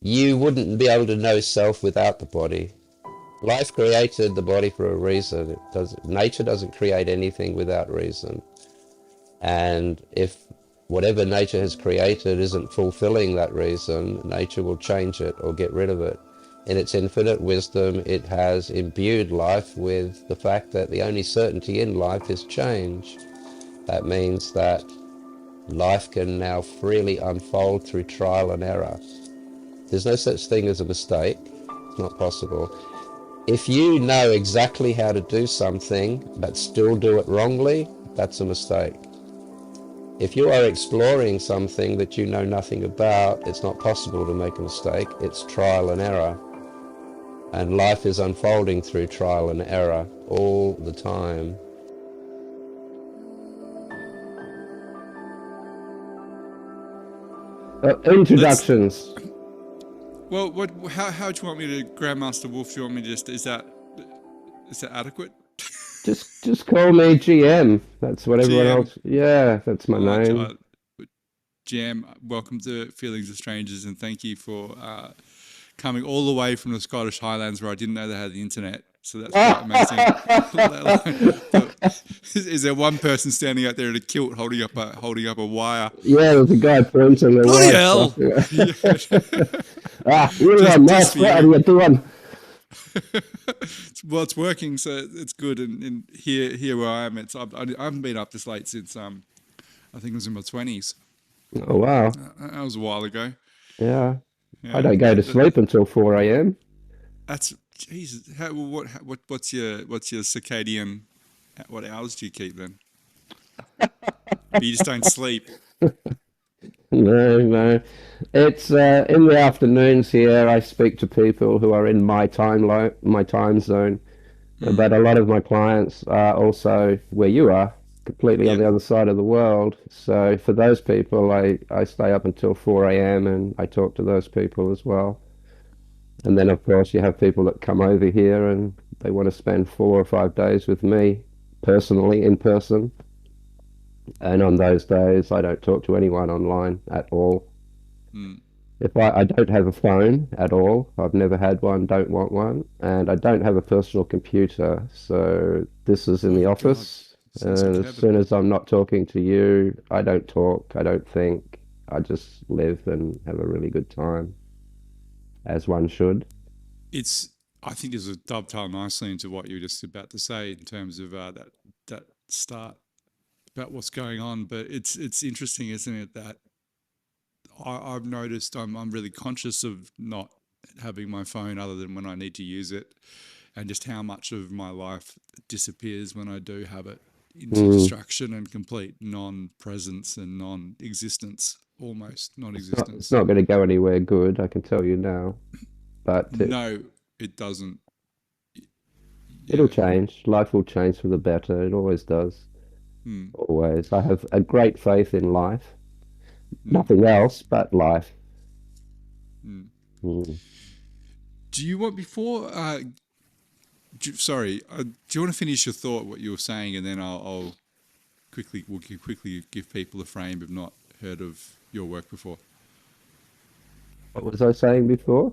you wouldn't be able to know self without the body. Life created the body for a reason. Nature doesn't create anything without reason. And if whatever nature has created isn't fulfilling that reason, nature will change it or get rid of it. In its infinite wisdom, it has imbued life with the fact that the only certainty in life is change. That means that life can now freely unfold through trial and error. There's no such thing as a mistake. It's not possible. If you know exactly how to do something but still do it wrongly, that's a mistake. If you are exploring something that you know nothing about, it's not possible to make a mistake. It's trial and error. And life is unfolding through trial and error all the time. Introductions. Well, how do you want me to, Grandmaster Wolf? Do you want me to just, is that adequate? Just call me GM. That's what everyone GM. else. Yeah, that's my name. GM, welcome to Feelings of Strangers, and thank you for coming all the way from the Scottish Highlands, where I didn't know they had the internet. So that's quite amazing. Is there one person standing out there in a kilt holding up a wire? Yeah, there's a guy printing the Bloody hell! You're nice. What are you doing? Well, it's working, so it's good. And here where I am, I haven't been up this late since I think it was in my 20s. Oh wow, that was a while ago. Yeah. I don't go to sleep until 4 a.m. That's Jesus. What's your circadian? What hours do you keep then? But you just don't sleep. No. It's in the afternoons here. I speak to people who are in my time zone, but a lot of my clients are also where you are, completely on the other side of the world. So for those people, I stay up until 4 a.m. and I talk to those people as well. And then, of course, you have people that come over here and they want to spend 4 or 5 days with me personally, in person. And on those days, I don't talk to anyone online at all. If I don't have a phone at all, I've never had one, don't want one, and I don't have a personal computer. So this is in the office. And as soon as I'm not talking to you, I don't talk, I don't think. I just live and have a really good time, as one should. I think this will dovetail nicely into what you were just about to say in terms of that start about what's going on. But it's interesting, isn't it, that I've noticed I'm really conscious of not having my phone other than when I need to use it, and just how much of my life disappears when I do have it into distraction and complete non-presence and non-existence, almost non-existence. It's not going to go anywhere good, I can tell you now. But no, it doesn't. It'll change. Life will change for the better. It always does. Always. I have a great faith in life. Nothing else but life. Do you want sorry, do you want to finish your thought, what you were saying, and then we'll quickly give people a frame who've not heard of your work before. What was I saying before?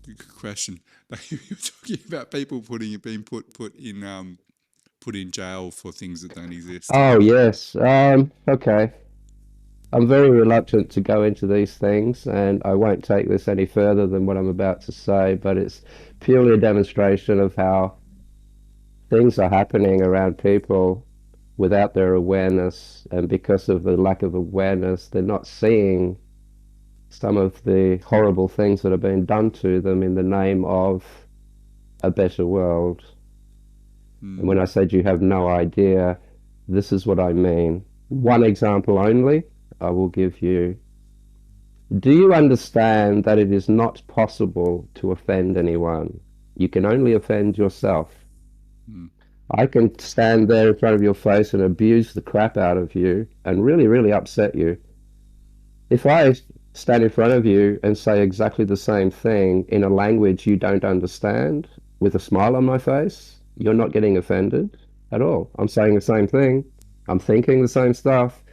Good question. You were talking about people being put in jail for things that don't exist. Oh yes. Okay. I'm very reluctant to go into these things, and I won't take this any further than what I'm about to say, but it's purely a demonstration of how things are happening around people without their awareness, and because of the lack of awareness, they're not seeing some of the horrible things that are being done to them in the name of a better world. And when I said you have no idea, this is what I mean. One example only I will give you. Do you understand that it is not possible to offend anyone? You can only offend yourself. I can stand there in front of your face and abuse the crap out of you and really, really upset you. If I stand in front of you and say exactly the same thing in a language you don't understand with a smile on my face, you're not getting offended at all. I'm saying the same thing. I'm thinking the same stuff.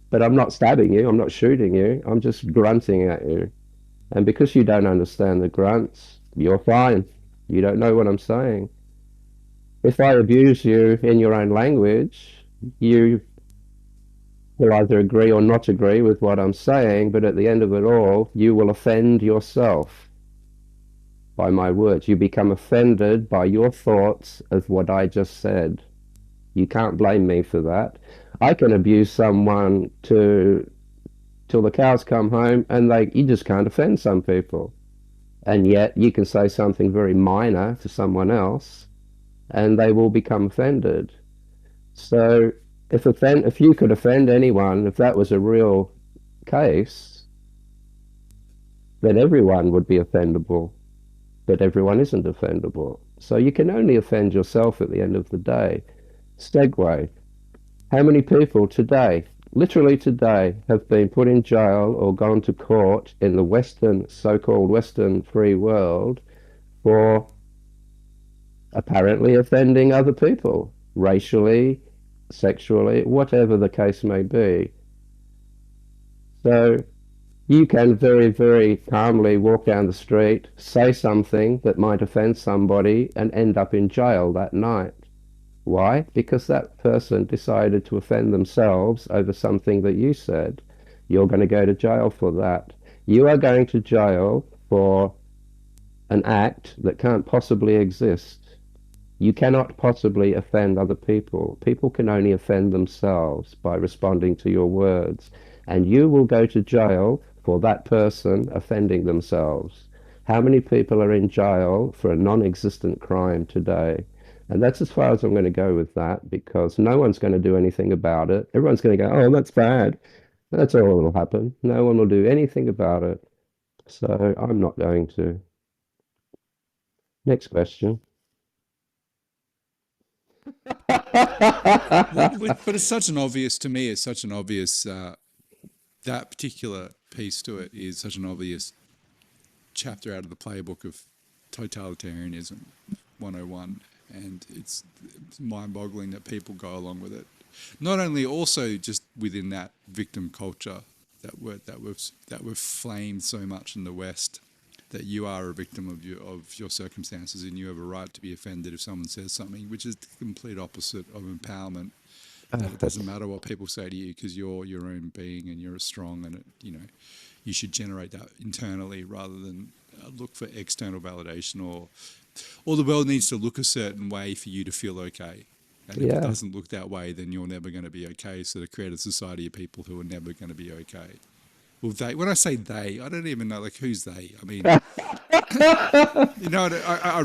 But I'm not stabbing you, I'm not shooting you, I'm just grunting at you. And because you don't understand the grunts, you're fine. You don't know what I'm saying. If I abuse you in your own language, you will either agree or not agree with what I'm saying, but at the end of it all, you will offend yourself by my words. You become offended by your thoughts of what I just said. You can't blame me for that. I can abuse someone to till the cows come home, and you just can't offend some people. And yet you can say something very minor to someone else, and they will become offended. So if you could offend anyone, if that was a real case, then everyone would be offendable. But everyone isn't offendable. So you can only offend yourself at the end of the day. Segue. How many people today, literally today, have been put in jail or gone to court in the Western, so-called Western free world for apparently offending other people, racially, sexually, whatever the case may be? So you can very, very calmly walk down the street, say something that might offend somebody, and end up in jail that night. Why? Because that person decided to offend themselves over something that you said. You're going to go to jail for that. You are going to jail for an act that can't possibly exist. You cannot possibly offend other people. People can only offend themselves by responding to your words. And you will go to jail for that person offending themselves. How many people are in jail for a non-existent crime today? And that's as far as I'm going to go with that, because no one's going to do anything about it. Everyone's going to go, oh, that's bad. That's all that'll happen. No one will do anything about it. So I'm not going to. Next question. But it's such an obvious, to me, it's such an obvious, that particular piece to it is such an obvious chapter out of the playbook of totalitarianism 101. And it's mind-boggling that people go along with it. Not only also just within that victim culture that we've flamed so much in the West, that you are a victim of your circumstances and you have a right to be offended if someone says something, which is the complete opposite of empowerment. That it doesn't matter what people say to you because you're your own being and you're strong, and you should generate that internally rather than look for external validation, or the world needs to look a certain way for you to feel okay. And if it Yeah. doesn't look that way, then you're never going to be okay. So to create a society of people who are never going to be okay. Well, when I say they, I don't even know who's they. I mean, I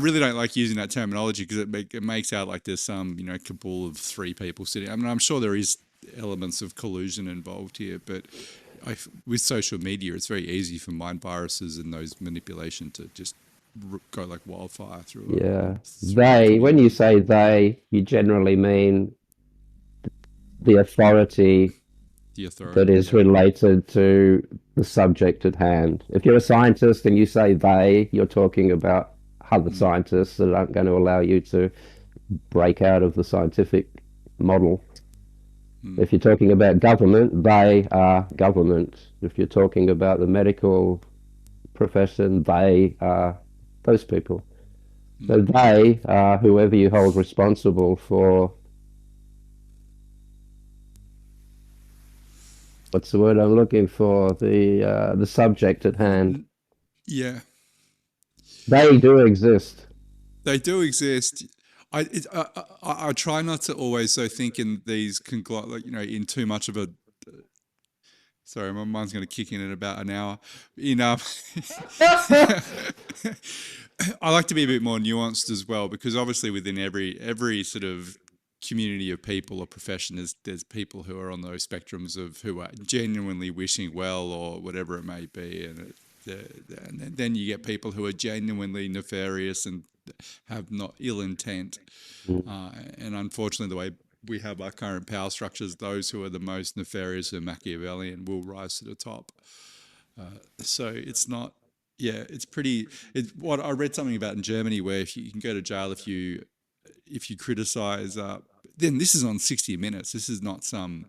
really don't like using that terminology because it makes out like there's some cabal of three people sitting. I mean, I'm sure there is elements of collusion involved here, but with social media, it's very easy for mind viruses and those manipulation to just go like wildfire through Yeah. a They, when you community. say they, you generally mean the authority The that authority, is yeah. related to the subject at hand. If you're a scientist and you say they, you're talking about other Mm, scientists that aren't going to allow you to break out of the scientific model. mm, If you're talking about government, they are government. If you're talking about the medical profession, they are those people. So mm. they are whoever you hold responsible for, what's the word I'm looking for? The subject at hand. Yeah, They do exist. they do exist. I try not to always think in these in too much of a. Sorry, my mind's going to kick in about an hour. I like to be a bit more nuanced as well, because obviously within every sort of community of people or profession, there's people who are on those spectrums of who are genuinely wishing well or whatever it may be, and then you get people who are genuinely nefarious and have not ill intent. And unfortunately, the way we have our current power structures, those who are the most nefarious and Machiavellian will rise to the top. So it's not, yeah, it's pretty. What I read something about in Germany, where if you can go to jail if you criticize. Then this is on 60 Minutes. This is not some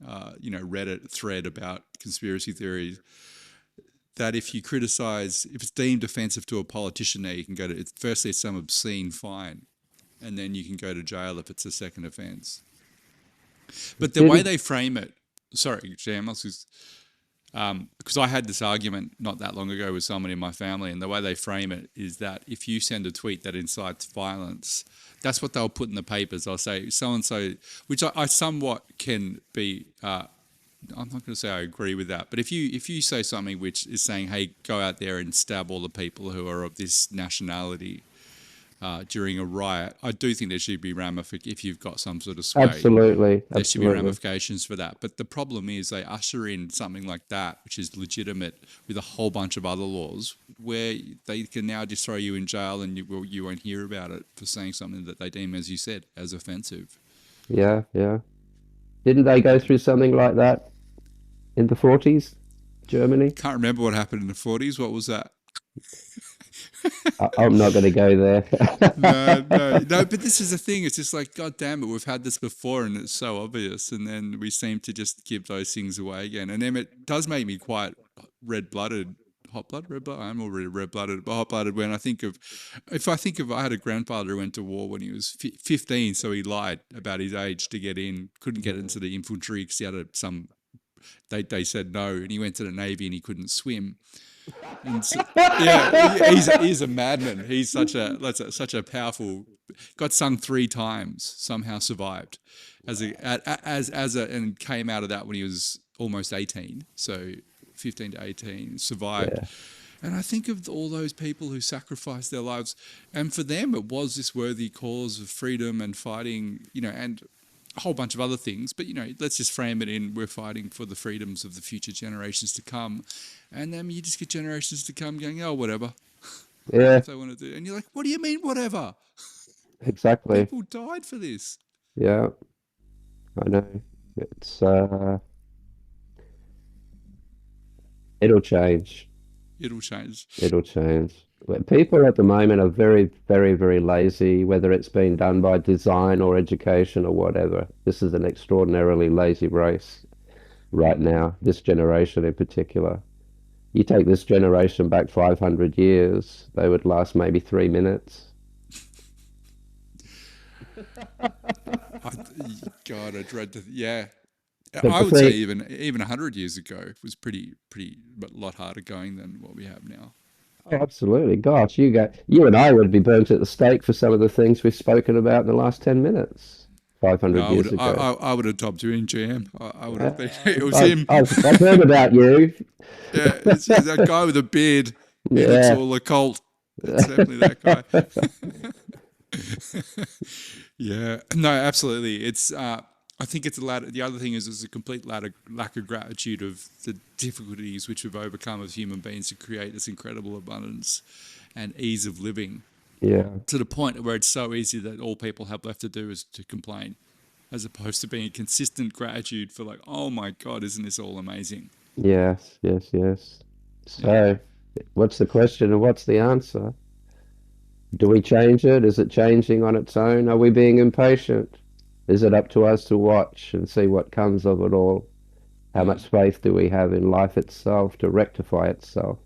Reddit thread about conspiracy theories. that if you criticize, if it's deemed offensive to a politician, now you can go to, firstly, it's some obscene fine, and then you can go to jail if it's a second offense. But the way Didn't they frame it, sorry, Jam, because I had this argument not that long ago with someone in my family, and the way they frame it is that if you send a tweet that incites violence, that's what they'll put in the papers. They'll say so and so, which I somewhat can be. I'm not going to say I agree with that, but if you say something which is saying, "Hey, go out there and stab all the people who are of this nationality," during a riot, I do think there should be ramifications. If you've got some sort of sway, absolutely, there should be absolutely. ramifications for that. But the problem is they usher in something like that, which is legitimate, with a whole bunch of other laws where they can now just throw you in jail and you won't hear about it for saying something that they deem, as you said, as offensive. Yeah, yeah. Didn't they go through something like that in the 40s, Germany? Can't remember what happened in the 40s. What was that? I'm not going to go there. No. But this is the thing. It's just like, God damn it, we've had this before, and it's so obvious, and then we seem to just give those things away again. And then it does make me quite red-blooded, hot-blooded, red-blooded. I'm already red-blooded, but hot-blooded when I think of, I had a grandfather who went to war when he was 15, so he lied about his age to get in, couldn't get into the infantry because he had they said no, and he went to the Navy and he couldn't swim. And so, yeah, he's a madman. He's such a powerful. Got sung 3 times. Somehow survived, and came out of that when he was almost 18. So 15 to 18 survived. Yeah, And I think of all those people who sacrificed their lives, and for them it was this worthy cause of freedom and fighting. And a whole bunch of other things, but let's just frame it in, we're fighting for the freedoms of the future generations to come, and then you just get generations to come going, oh, whatever, yeah, if they want to do, and you're like, what do you mean, whatever? exactly. People died for this. Yeah, I know. It's it'll change. It'll change. It'll change. But people at the moment are very, very, very lazy, whether it's been done by design or education or whatever. This is an extraordinarily lazy race right now, this generation in particular. You take this generation back 500 years, they would last maybe 3 minutes. I, God, I dread to. Yeah, But I the would say thing, even 100 years ago was pretty a lot harder going than what we have now. oh, absolutely, gosh, you and I would be burnt at the stake for some of the things we've spoken about in the last 10 minutes, No, 500 years ago. I would have topped you in GM. I would have been. It was I've, him. I've heard about you. Yeah, it's that guy with a beard. He looks Yeah. all occult. It's definitely that guy. Yeah, no, absolutely. It's. I think it's a lack. The other thing is, there's a complete lack of gratitude of the difficulties which we've overcome as human beings to create this incredible abundance and ease of living, Yeah. to the point where it's so easy that all people have left to do is to complain, as opposed to being a consistent gratitude for like, oh my God, isn't this all amazing? Yes, yes, yes. Yeah. So, what's the question and what's the answer? Do we change it? Is it changing on its own? Are we being impatient? Is it up to us to watch and see what comes of it all? How Mm, much faith do we have in life itself to rectify itself?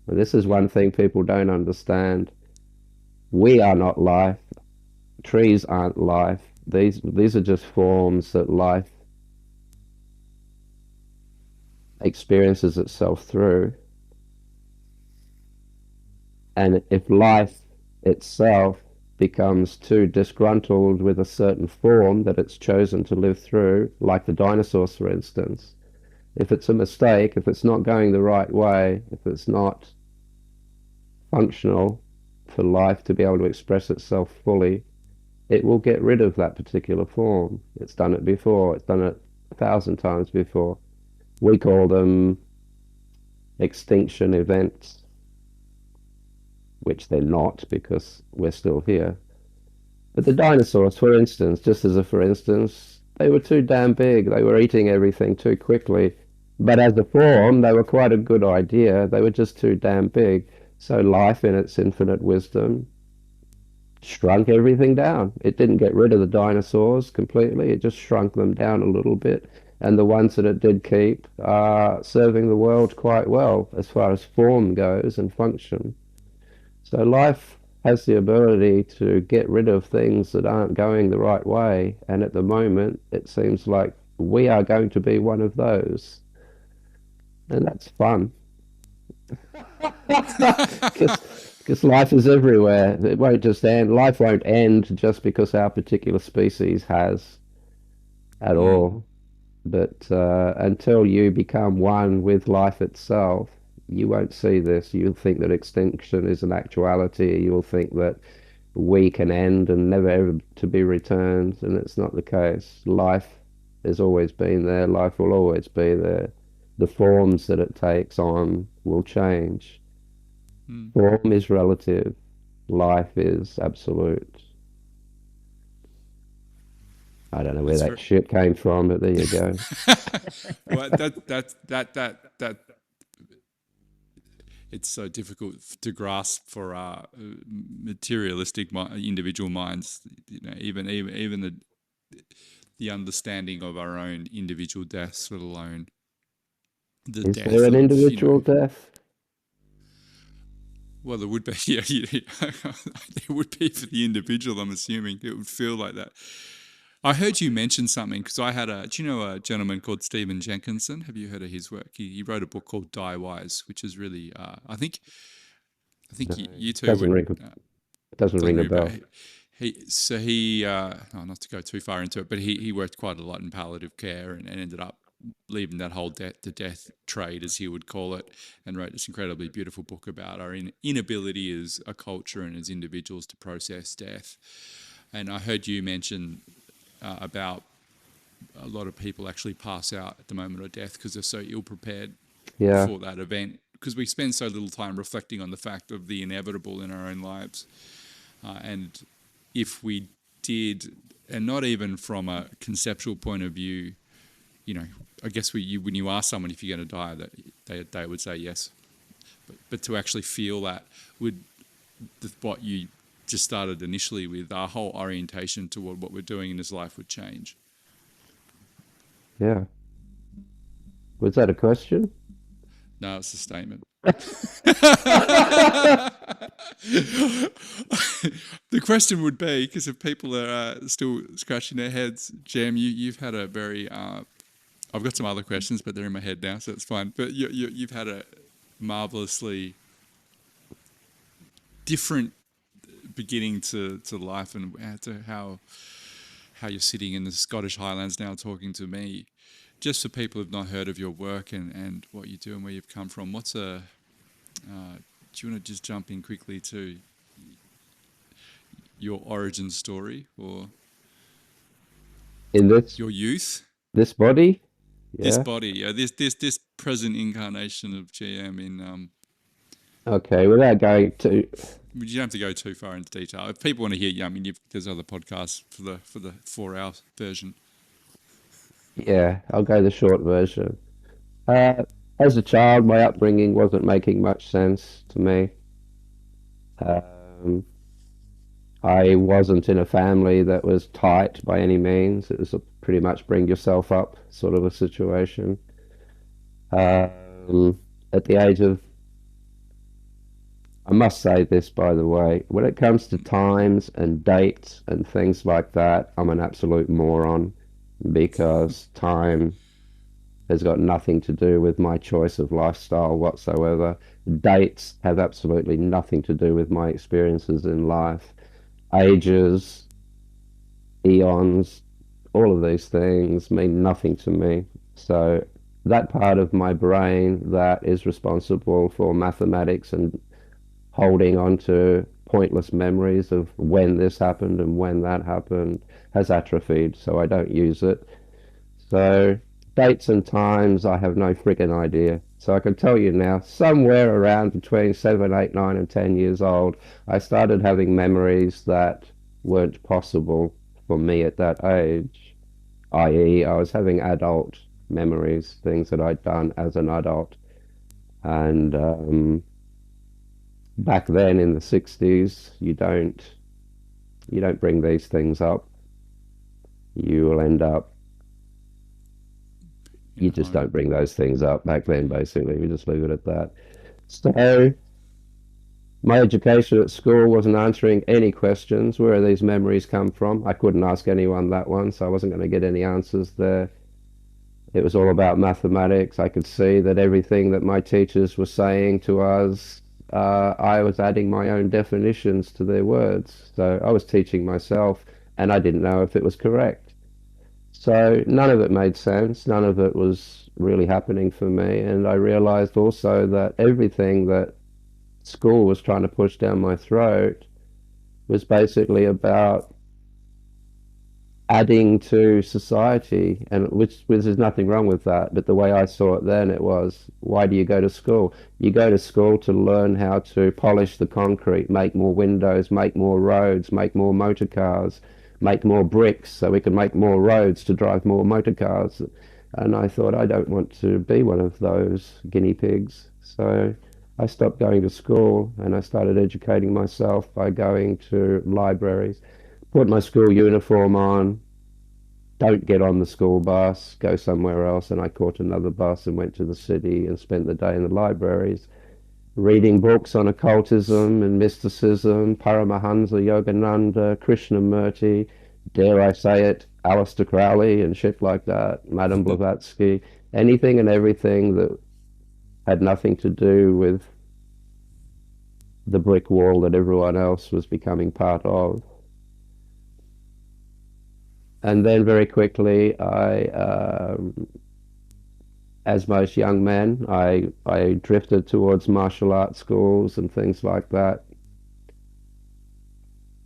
And this is mm, one thing people don't understand. We are not life. Trees aren't life. These are just forms that life experiences itself through. And if life itself becomes too disgruntled with a certain form that it's chosen to live through, like the dinosaurs, for instance, if it's a mistake, if it's not going the right way, if it's not functional for life to be able to express itself fully, it will get rid of that particular form. It's done it before, it's done it 1,000 times before. We call them extinction events, which they're not because we're still here. But the dinosaurs, for instance, just as a for instance, they were too damn big. They were eating everything too quickly. But as a form, they were quite a good idea. They were just too damn big. So life, in its infinite wisdom, shrunk everything down. It didn't get rid of the dinosaurs completely. It just shrunk them down a little bit and the ones that it did keep are serving the world quite well as far as form goes and function. So life has the ability to get rid of things that aren't going the right way, and at the moment it seems like we are going to be one of those, and that's fun. Because life is everywhere. It won't just end. Life won't end just because our particular species has at Mm, all. But until you become one with life itself, you won't see this. You'll think that extinction is an actuality. You'll think that we can end and never ever to be returned, and it's not the case. Life has always been there. Life will always be there. The forms that it takes on will change. mm. Form is relative. Life is absolute. I don't know where That's that very. shit came from, but there you go. Well, that it's so difficult to grasp for materialistic individual minds. You know, even the understanding of our own individual deaths, let alone the Is there death an of, you know. individual death? Well, there would be. Yeah, there would be for the individual. I'm assuming it would feel like that. I heard you mention something because I had a. Do you know a gentleman called Stephen Jenkinson? Have you heard of his work? He wrote a book called Die Wise, which is really. I think No, you two doesn't would. ring doesn't Doesn't ring a ring a bell. bell. Not to go too far into it, but he worked quite a lot in palliative care and ended up leaving that whole death to death trade, as he would call it, and wrote this incredibly beautiful book about our inability as a culture and as individuals to process death. And I heard you mention about a lot of people actually pass out at the moment of death because they're so ill prepared Yeah, for that event, because we spend so little time reflecting on the fact of the inevitable in our own lives. And if we did, and not even from a conceptual point of view, you know, I guess when you ask someone if you're going to die, that they would say yes. But to actually feel that would, what you just started initially with, our whole orientation toward what we're doing in this life would change. yeah. Was that a question? No, it's a statement. The question would be, because if people are still scratching their heads, Jam, you've had a very. I've got some other questions, but they're in my head now, so it's fine. But you've had a marvelously different beginning to life, and to how you're sitting in the Scottish Highlands now talking to me. Just for people who've not heard of your work and what you do and where you've come from, do you want to just jump in quickly to your origin story or In your youth? this body? This Yeah. body, yeah, this present incarnation of GM in Okay. Without going to, you don't have to go too far into detail. If people want to hear, there's other podcasts for the 4 hour version. yeah, I'll go the short version. Uh, as a child, my upbringing wasn't making much sense to me. Um, I wasn't in a family that was tight by any means. It was a pretty much bring yourself up sort of a situation. At the age of, I must say this by the way, when it comes to times and dates and things like that, I'm an absolute moron because time has got nothing to do with my choice of lifestyle whatsoever. Dates have absolutely nothing to do with my experiences in life. Ages, eons, all of these things mean nothing to me. So that part of my brain that is responsible for mathematics and holding on to pointless memories of when this happened and when that happened has atrophied, so I don't use it. So dates and times, I have no friggin' idea. So I can tell you now, somewhere around between 7, 8, 9, and 10 years old, I started having memories that weren't possible for me at that age, i.e., I was having adult memories, things that I'd done as an adult. And back then in the 60s, you don't bring these things up. You will end up You Yeah, just don't bring those things up back then, basically. We just leave it at that. So my education at school wasn't answering any questions. Where do these memories come from? I couldn't ask anyone that one, so I wasn't going to get any answers there. It was all about mathematics. I could see that everything that my teachers were saying to us, I was adding my own definitions to their words. So I was teaching myself, and I didn't know if it was correct. So none of it made sense. None of it was really happening for me. And I realized also that everything that school was trying to push down my throat was basically about adding to society, and which there's nothing wrong with that. But the way I saw it then, it was, why do you go to school? You go to school to learn how to polish the concrete, make more windows, make more roads, make more motor cars, make more bricks, so we can make more roads to drive more motor cars. And I thought, I don't want to be one of those guinea pigs. So I stopped going to school and I started educating myself by going to libraries, put my school uniform on, don't get on the school bus, go somewhere else. And I caught another bus and went to the city and spent the day in the libraries reading books on occultism and mysticism, Paramahansa Yogananda, Krishnamurti, dare I say it, Aleister Crowley and shit like that, Madame Blavatsky, anything and everything that had nothing to do with the brick wall that everyone else was becoming part of. And then very quickly, as most young men, I drifted towards martial arts schools and things like that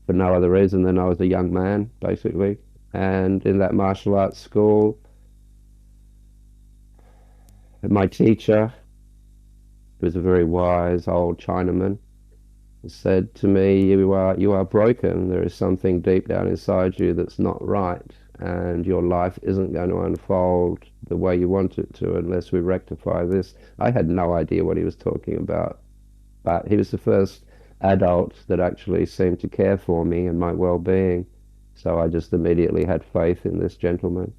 for no other reason than I was a young man, basically. And in that martial arts school, my teacher, who was a very wise old Chinaman, said to me, you are broken. There is something deep down inside you that's not right, and your life isn't going to unfold the way you want it to unless we rectify this. I had no idea what he was talking about, but he was the first adult that actually seemed to care for me and my well-being. So I just immediately had faith in this gentleman.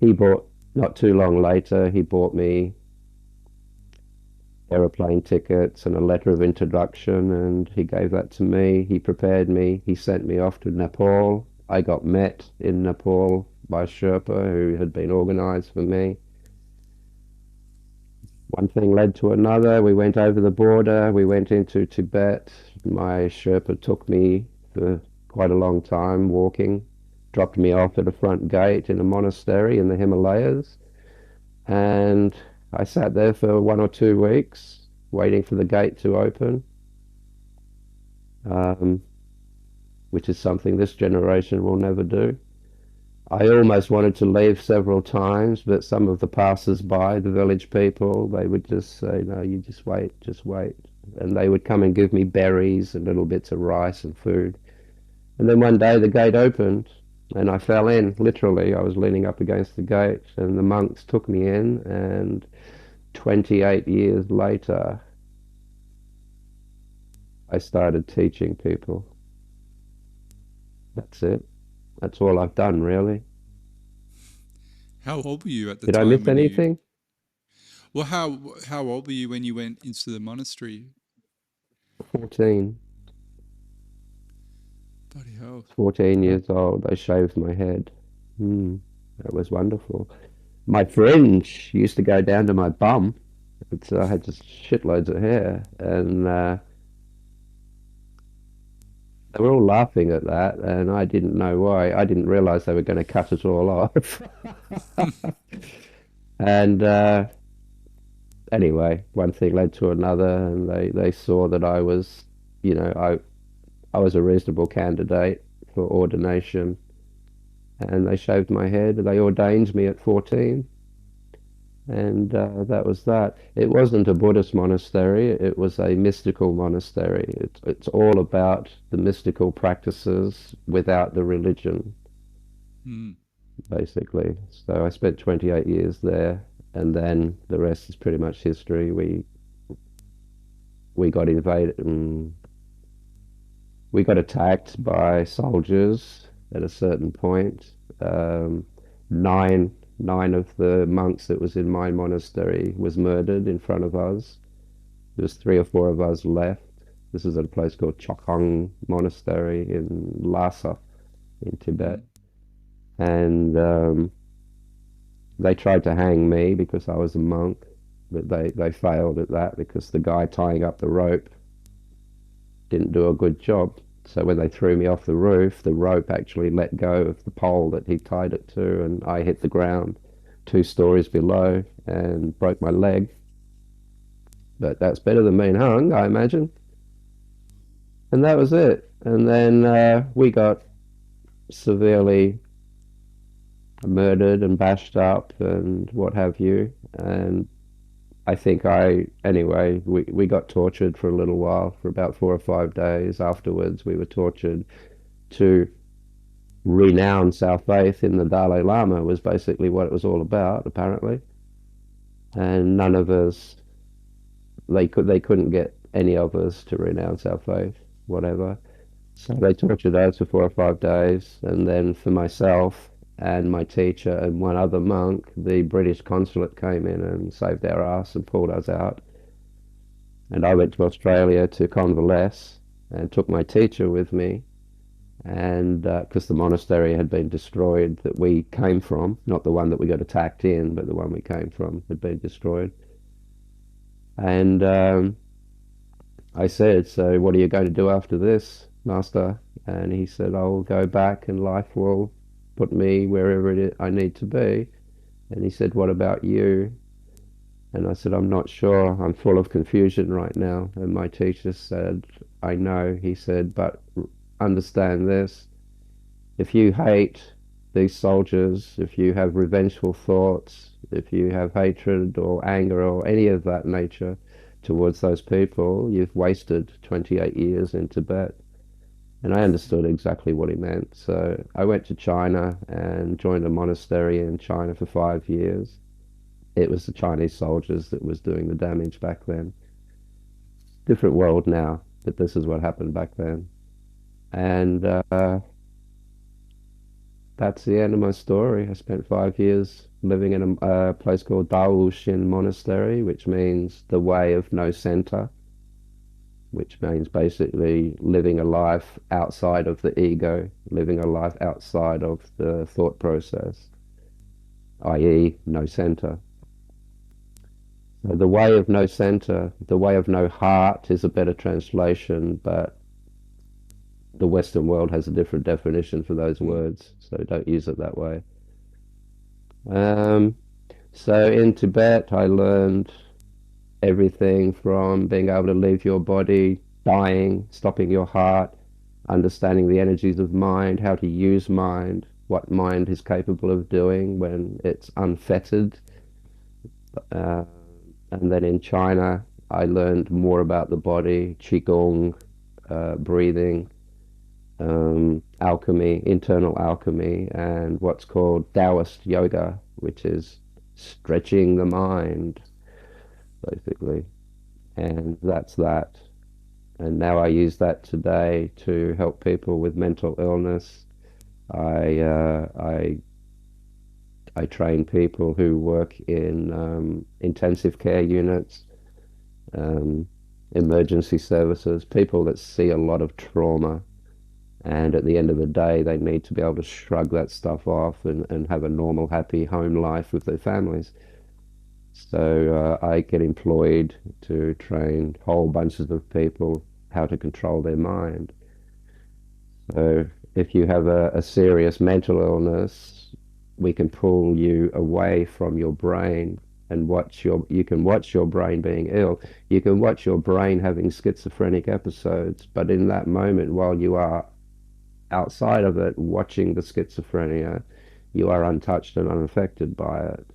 Not too long later, he bought me aeroplane tickets and a letter of introduction, and he gave that to me. He prepared me. He sent me off to Nepal. I got met in Nepal by a Sherpa who had been organized for me. One thing led to another. We went over the border. We went into Tibet. My Sherpa took me for quite a long time walking, dropped me off at a front gate in a monastery in the Himalayas. And I sat there for 1 or 2 weeks waiting for the gate to open, um, which is something this generation will never do. I almost wanted to leave several times, but some of the passers-by, the village people, they would just say, no, you just wait, just wait. And they would come and give me berries and little bits of rice and food. And then one day the gate opened and I fell in, literally. I was leaning up against the gate and the monks took me in, and 28 years later, I started teaching people. That's it. That's all I've done, really. How old were you at the Did I time miss when you? anything? Well, how old were you when you went into the monastery? 14. Bloody hell! 14 years old. They shaved my head. That was wonderful. My fringe used to go down to my bum. I had just shitloads of hair, and they were all laughing at that, and I didn't know why. I didn't realize they were going to cut it all off. And anyway, one thing led to another, and they saw that I was, I was a reasonable candidate for ordination, and they shaved my head. They ordained me at 14. And that was that. It wasn't a Buddhist monastery, it was a mystical monastery. It's all about the mystical practices without the religion, Hmm. basically. So I spent 28 years there, and then the rest is pretty much history. We got invaded, and we got attacked by soldiers at a certain point. 9 9 of the monks that was in my monastery was murdered in front of us. There was 3 or 4 of us left. This is at a place called Chokhong Monastery in Lhasa in Tibet. Mm. And they tried to hang me because I was a monk, but they failed at that because the guy tying up the rope didn't do a good job. So when they threw me off the roof, the rope actually let go of the pole that he tied it to, and I hit the ground 2 stories below and broke my leg. But that's better than being hung, I imagine. And that was it. And then we got severely murdered and bashed up and what have you. And I think anyway, we got tortured for a little while, for about 4 or 5 days. Afterwards, we were tortured to renounce our faith in the Dalai Lama was basically what it was all about, apparently. And none of us, they couldn't get any of us to renounce our faith, whatever. So they tortured us for 4 or 5 days, and then for myself and my teacher and one other monk, the British consulate came in and saved our ass and pulled us out. And I went to Australia to convalesce and took my teacher with me, and because the monastery had been destroyed that we came from, not the one that we got attacked in, but the one we came from had been destroyed. And I said, so what are you going to do after this, Master? And he said, I'll go back and life will put me wherever I need to be. And he said, what about you? And I said, I'm not sure. I'm full of confusion right now. And my teacher said, I know. He said, but understand this. If you hate these soldiers, if you have revengeful thoughts, if you have hatred or anger or any of that nature towards those people, you've wasted 28 years in Tibet. And I understood exactly what he meant. So I went to China and joined a monastery in China for 5 years. It was the Chinese soldiers that was doing the damage back then. Different world now, but this is what happened back then. And that's the end of my story. I spent 5 years living in a place called Tao Wu Hsin Monastery, which means the way of no center, which means basically living a life outside of the ego, living a life outside of the thought process, i.e., no center. So the way of no center, the way of no heart is a better translation, but the Western world has a different definition for those Mm. words, so don't use it that way. Um, so in Tibet, I learned everything from being able to leave your body, dying, stopping your heart, understanding the energies of mind, how to use mind, what mind is capable of doing when it's unfettered. Uh, and then in China, I learned more about the body, qigong, breathing, alchemy, internal alchemy, and what's called Taoist yoga, which is stretching the mind, basically. And that's that. And now I use that today to help people with mental illness. I I train people who work in intensive care units, um, emergency services, people that see a lot of trauma. And at the end of the day, they need to be able to shrug that stuff off and have a normal, happy home life with their families. So I get employed to train whole bunches of people how to control their mind. So if you have a serious mental illness, we can pull you away from your brain and you can watch your brain being ill. You can watch your brain having schizophrenic episodes, but in that moment, while you are outside of it watching the schizophrenia, you are untouched and unaffected by it.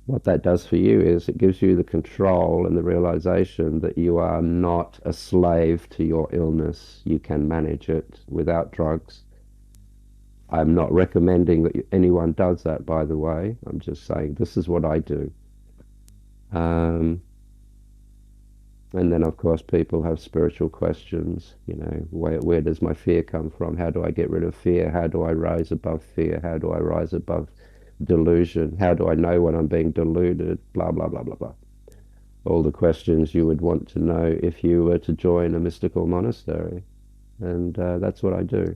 What that does for you is it gives you the control and the realization that you are not a slave to your illness. You can manage it without drugs. I'm not recommending that anyone does that, by the way. I'm just saying this is what I do. Um, and then, of course, people have spiritual questions. You know, where does my fear come from? How do I get rid of fear? How do I rise above fear? How do I rise above delusion? How do I know when I'm being deluded? Blah, blah, blah, blah, blah. All the questions you would want to know if you were to join a mystical monastery. And that's what I do.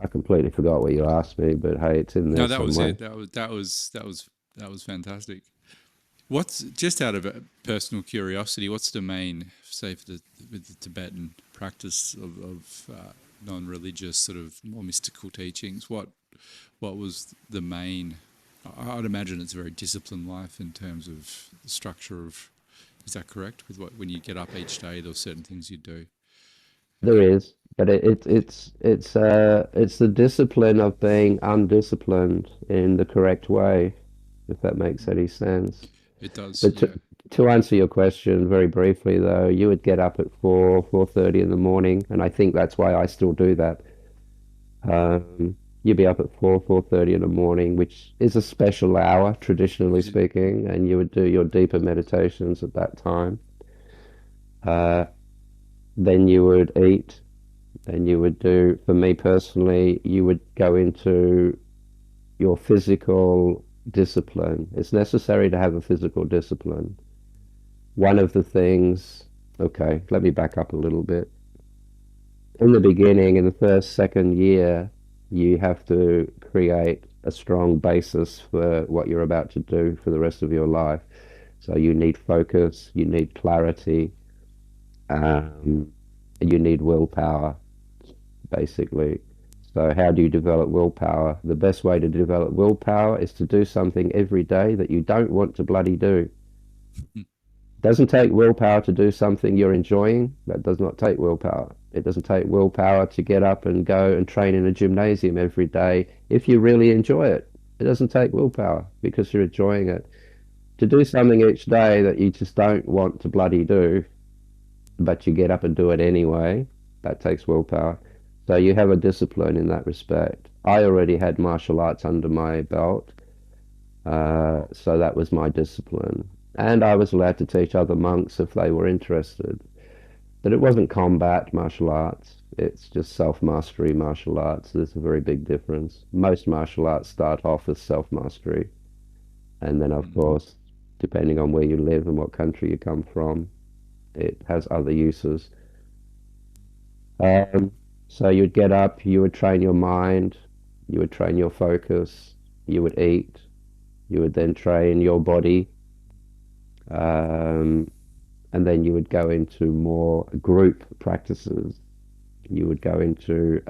I completely forgot what you asked me, but hey, it's in there No, that was somewhere. it. That was fantastic. What's just out of personal curiosity? What's the main, say, for with the Tibetan practice of non-religious sort of more mystical teachings? What was the main? I'd imagine it's a very disciplined life in terms of the structure of. Is that correct? With what when you get up each day, there's certain things you do. There is, but it's the discipline of being undisciplined in the correct way, if that makes any sense. It does, But yeah. to answer your question very briefly, though, you would get up at 4:30 in the morning, and I think that's why I still do that. You'd be up at 4:30 in the morning, which is a special hour, traditionally Is it? speaking, and you would do your deeper meditations at that time. Uh, then you would eat, and you would do, for me personally, you would go into your physical discipline. It's necessary to have a physical discipline. One of the things, okay, let me back up a little bit. In the beginning, in the first, second year, you have to create a strong basis for what you're about to do for the rest of your life. So you need focus, you need clarity, um, you need willpower, basically. So how do you develop willpower? The best way to develop willpower is to do something every day that you don't want to bloody do. Doesn't take willpower to do something you're enjoying. That does not take willpower. It doesn't take willpower to get up and go and train in a gymnasium every day if you really enjoy it. It doesn't take willpower because you're enjoying it. To do something each day that you just don't want to bloody do, but you get up and do it anyway, that takes willpower. So you have a discipline in that respect. I already had martial arts under my belt, so that was my discipline. And I was allowed to teach other monks if they were interested. But it wasn't combat martial arts. It's just self-mastery martial arts. There's a very big difference. Most martial arts start off as self-mastery. And then, of course, depending on where you live and what country you come from, it has other uses. Um, so you'd get up, you would train your mind, you would train your focus, you would eat, you would then train your body, um, and then you would go into more group practices. You would go into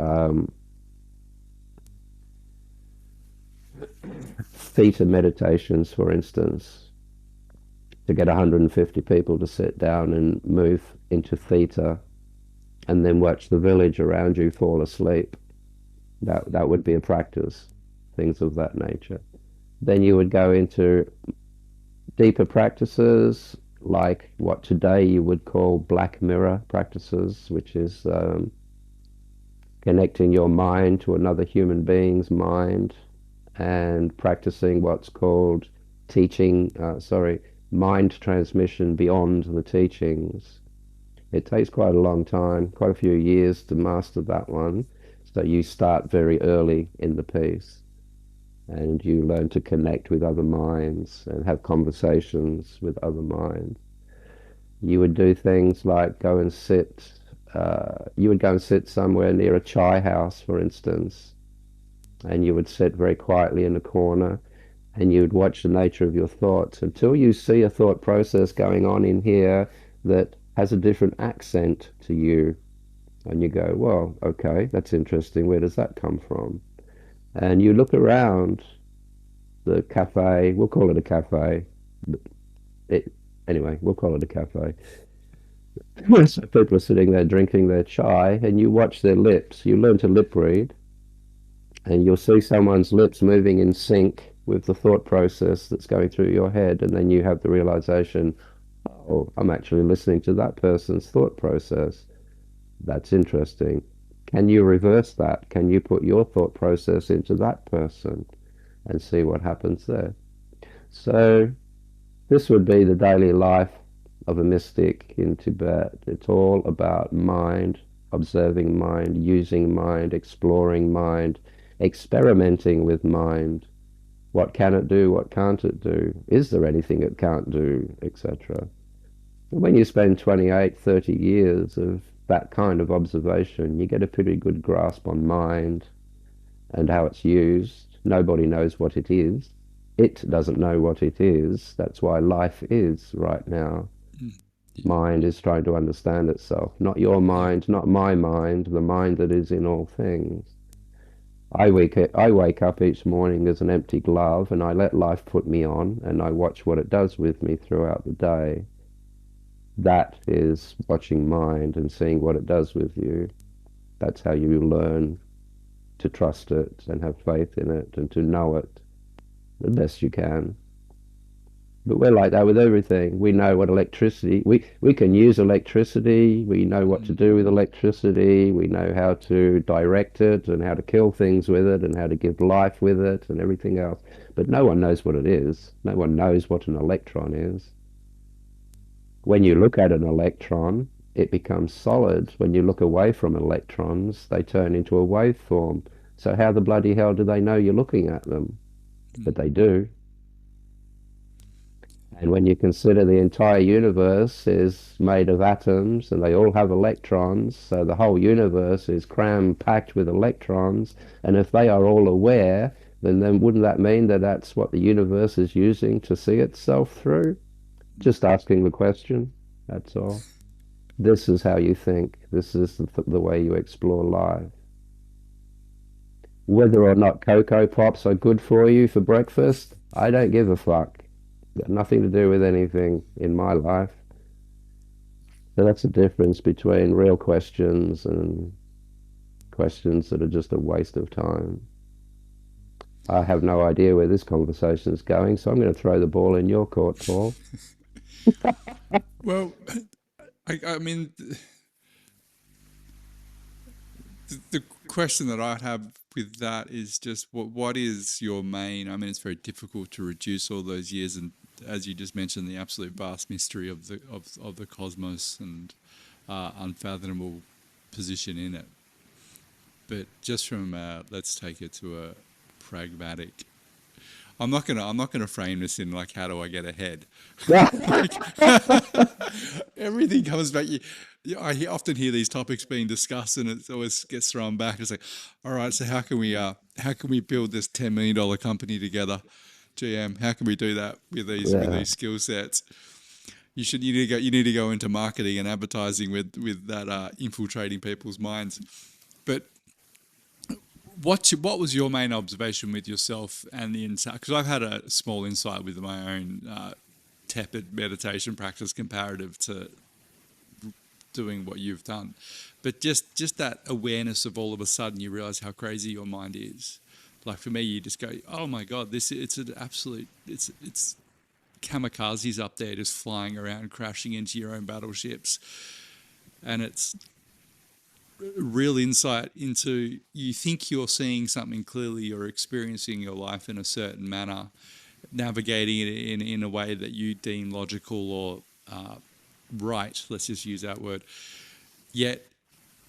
theta meditations, for instance, to get 150 people to sit down and move into theta and then watch the village around you fall asleep. That would be a practice, things of that nature. Then you would go into deeper practices like what today you would call black mirror practices, which is connecting your mind to another human being's mind and practicing what's called mind transmission beyond the teachings. It takes quite a long time, quite a few years to master that one. So you start very early in the piece and you learn to connect with other minds and have conversations with other minds. You would do things like you would go and sit somewhere near a chai house, for instance, and you would sit very quietly in a corner and you would watch the nature of your thoughts until you see a thought process going on in here that has a different accent to you. And you go, well, okay, that's interesting. Where does that come from? And you look around the cafe, we'll call it a cafe. It, anyway, we'll call it a cafe. So people are sitting there drinking their chai, and you watch their lips. You learn to lip read, and you'll see someone's lips moving in sync with the thought process that's going through your head, and then you have the realization, oh, I'm actually listening to that person's thought process. That's interesting. Can you reverse that? Can you put your thought process into that person and see what happens there? So this would be the daily life of a mystic in Tibet. It's all about mind, observing mind, using mind, exploring mind, experimenting with mind. What can it do? What can't it do? Is there anything it can't do, etc.? When you spend 28, 30 years of that kind of observation, you get a pretty good grasp on mind and how it's used. Nobody knows what it is. It doesn't know what it is. That's why life is right now. Mind is trying to understand itself. Not your mind, not my mind, the mind that is in all things. I wake up each morning as an empty glove, and I let life put me on, and I watch what it does with me throughout the day. That is watching mind and seeing what it does with you. That's how you learn to trust it and have faith in it and to know it the best you can. But we're like that with everything. We know what electricity, we can use electricity, we know what to do with electricity, we know how to direct it and how to kill things with it and how to give life with it and everything else. But no one knows what it is. No one knows what an electron is. When you look at an electron, it becomes solid. When you look away from electrons, they turn into a waveform. So how the bloody hell do they know you're looking at them? But they do. And when you consider the entire universe is made of atoms and they all have electrons, so the whole universe is cram-packed with electrons, and if they are all aware, then wouldn't that mean that that's what the universe is using to see itself through? Just asking the question, that's all. This is how you think. This is the way you explore life. Whether or not Cocoa Pops are good for you for breakfast, I don't give a fuck. Got nothing to do with anything in my life. So that's the difference between real questions and questions that are just a waste of time. I have no idea where this conversation is going, so I'm going to throw the ball in your court, Paul. Well, I mean, the question that I have with that is just what is your main? I mean, it's very difficult to reduce all those years, and as you just mentioned, the absolute vast mystery of the cosmos and unfathomable position in it. But just from let's take it to a pragmatic. I'm not gonna frame this in like how do I get ahead. Everything comes back. I often hear these topics being discussed, and it always gets thrown back. It's like, all right, so how can we build this $10 million company together, GM? How can we do that with these skill sets? You need to go into marketing and advertising with that infiltrating people's minds. But what was your main observation with yourself and the insight? Because I've had a small insight with my own tepid meditation practice comparative to doing what you've done, but just that awareness of all of a sudden you realize how crazy your mind is. Like for me, you just go, oh my god, it's an absolute it's kamikazes up there just flying around, crashing into your own battleships, and it's real insight into, you think you're seeing something clearly, you're experiencing your life in a certain manner, navigating it in a way that you deem logical or right, let's just use that word. Yet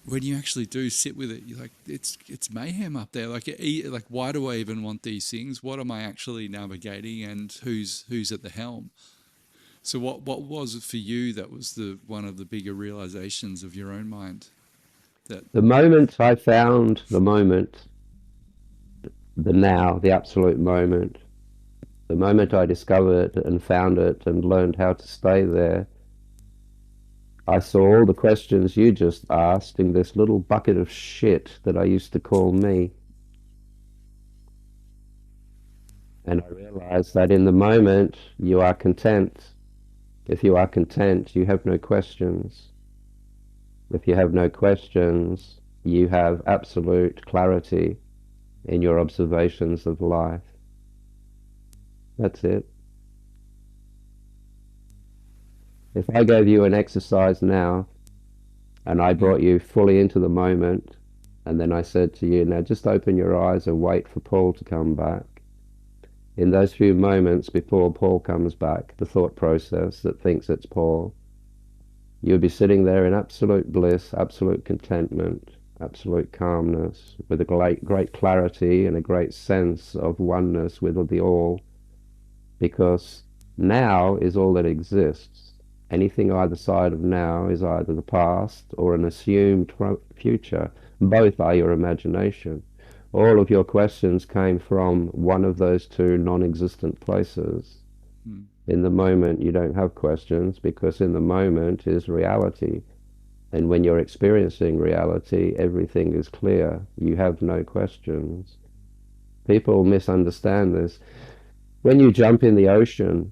when you actually do sit with it, you're like, it's mayhem up there. Like why do I even want these things? What am I actually navigating, and who's at the helm? So what was it for you that was one of the bigger realizations of your own mind? The moment I found the moment, the now, the absolute moment, the moment I discovered it and found it and learned how to stay there, I saw all the questions you just asked in this little bucket of shit that I used to call me. And I realized that in the moment you are content. If you are content, you have no questions. If you have no questions, you have absolute clarity in your observations of life. That's it. If I gave you an exercise now and I brought you fully into the moment, and then I said to you, now just open your eyes and wait for Paul to come back. In those few moments before Paul comes back, the thought process that thinks it's Paul, you'll be sitting there in absolute bliss, absolute contentment. absolute calmness, with a great clarity and a great sense of oneness with the all, because now is all that exists. Anything either side of now is either the past or an assumed future. Both are your imagination. All of your questions came from one of those two non-existent places. Mm. In the moment, you don't have questions because in the moment is reality. And when you're experiencing reality, everything is clear. You have no questions. People misunderstand this. When you jump in the ocean,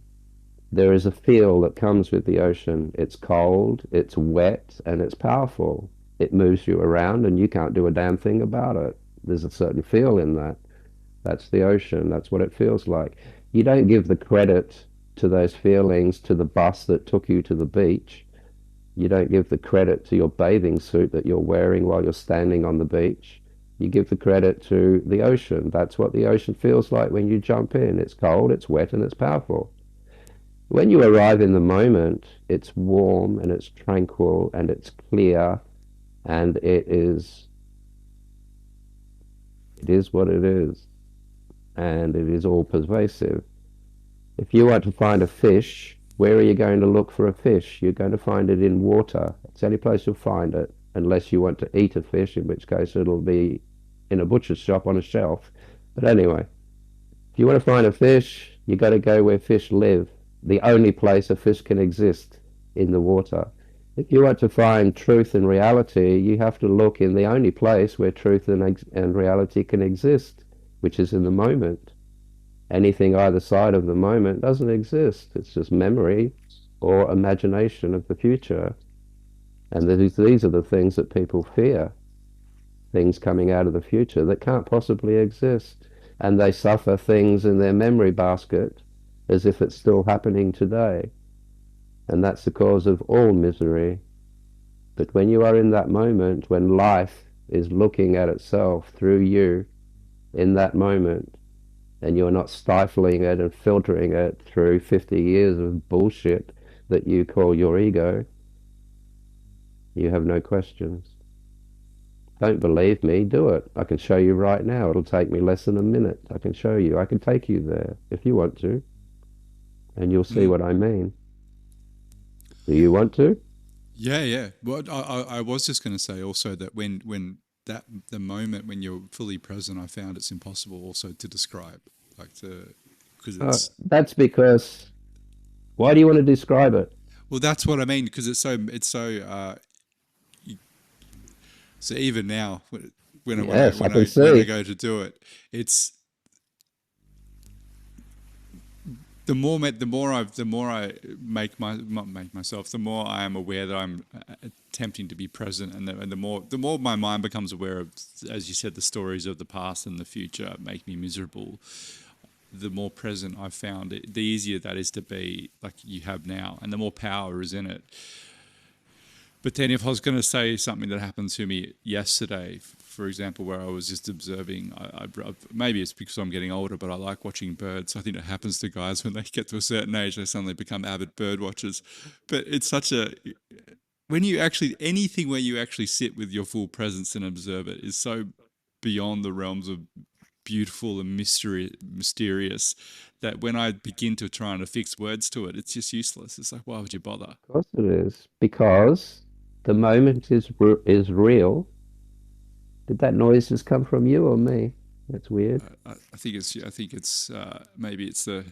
there is a feel that comes with the ocean. It's cold, it's wet, and it's powerful. It moves you around and you can't do a damn thing about it. There's a certain feel in that. That's the ocean. That's what it feels like. You don't give the credit to those feelings to the bus that took you to the beach. You don't give the credit to your bathing suit that you're wearing while you're standing on the beach. You give the credit to the ocean. That's what the ocean feels like when you jump in. It's cold, it's wet, and it's powerful. When you arrive in the moment, it's warm and it's tranquil and it's clear and it is what it is, and it is all pervasive. If you want to find a fish, where are you going to look for a fish? You're going to find it in water. It's the only place you'll find it, unless you want to eat a fish, in which case it'll be in a butcher's shop on a shelf. But anyway, if you want to find a fish, you got to go where fish live. The only place a fish can exist, in the water. If you want to find truth and reality, you have to look in the only place where truth and reality can exist, which is in the moment. Anything either side of the moment doesn't exist. It's just memory or imagination of the future. And these are the things that people fear, things coming out of the future that can't possibly exist. And they suffer things in their memory basket as if it's still happening today. And that's the cause of all misery. But when you are in that moment, when life is looking at itself through you in that moment, and you're not stifling it and filtering it through 50 years of bullshit that you call your ego, you have no questions. Don't believe me? Do it. I can show you right now. It'll take me less than a minute. I can show you. I can take you there if you want to, and you'll see Mm. what I mean. Do you want to? Yeah, yeah. Well, I was just going to say also that when that the moment when you're fully present, I found it's impossible also to describe, like the because it's That's because, why do you want to describe it? well, that's what I mean because it's so so even now Yes, I can when I see. go to do it, it's the more I not make myself, the more I am aware that I'm attempting to be present, and the more my mind becomes aware of, as you said, the stories of the past and the future make me miserable. The more present I've found it, the easier that is to be, like you have now, and the more power is in it. But then, if I was going to say something that happened to me yesterday, for example, where I was just observing, maybe it's because I'm getting older, but I like watching birds. I think it happens to guys when they get to a certain age, they suddenly become avid bird watchers. But it's such a when you actually anything where you actually sit with your full presence and observe it is so beyond the realms of beautiful and mysterious that when I begin to try and affix words to it, it's just useless. It's like, why would you bother? Of course it is. Because the moment is real. Did that noise just come from you or me? That's weird. I think it's maybe it's the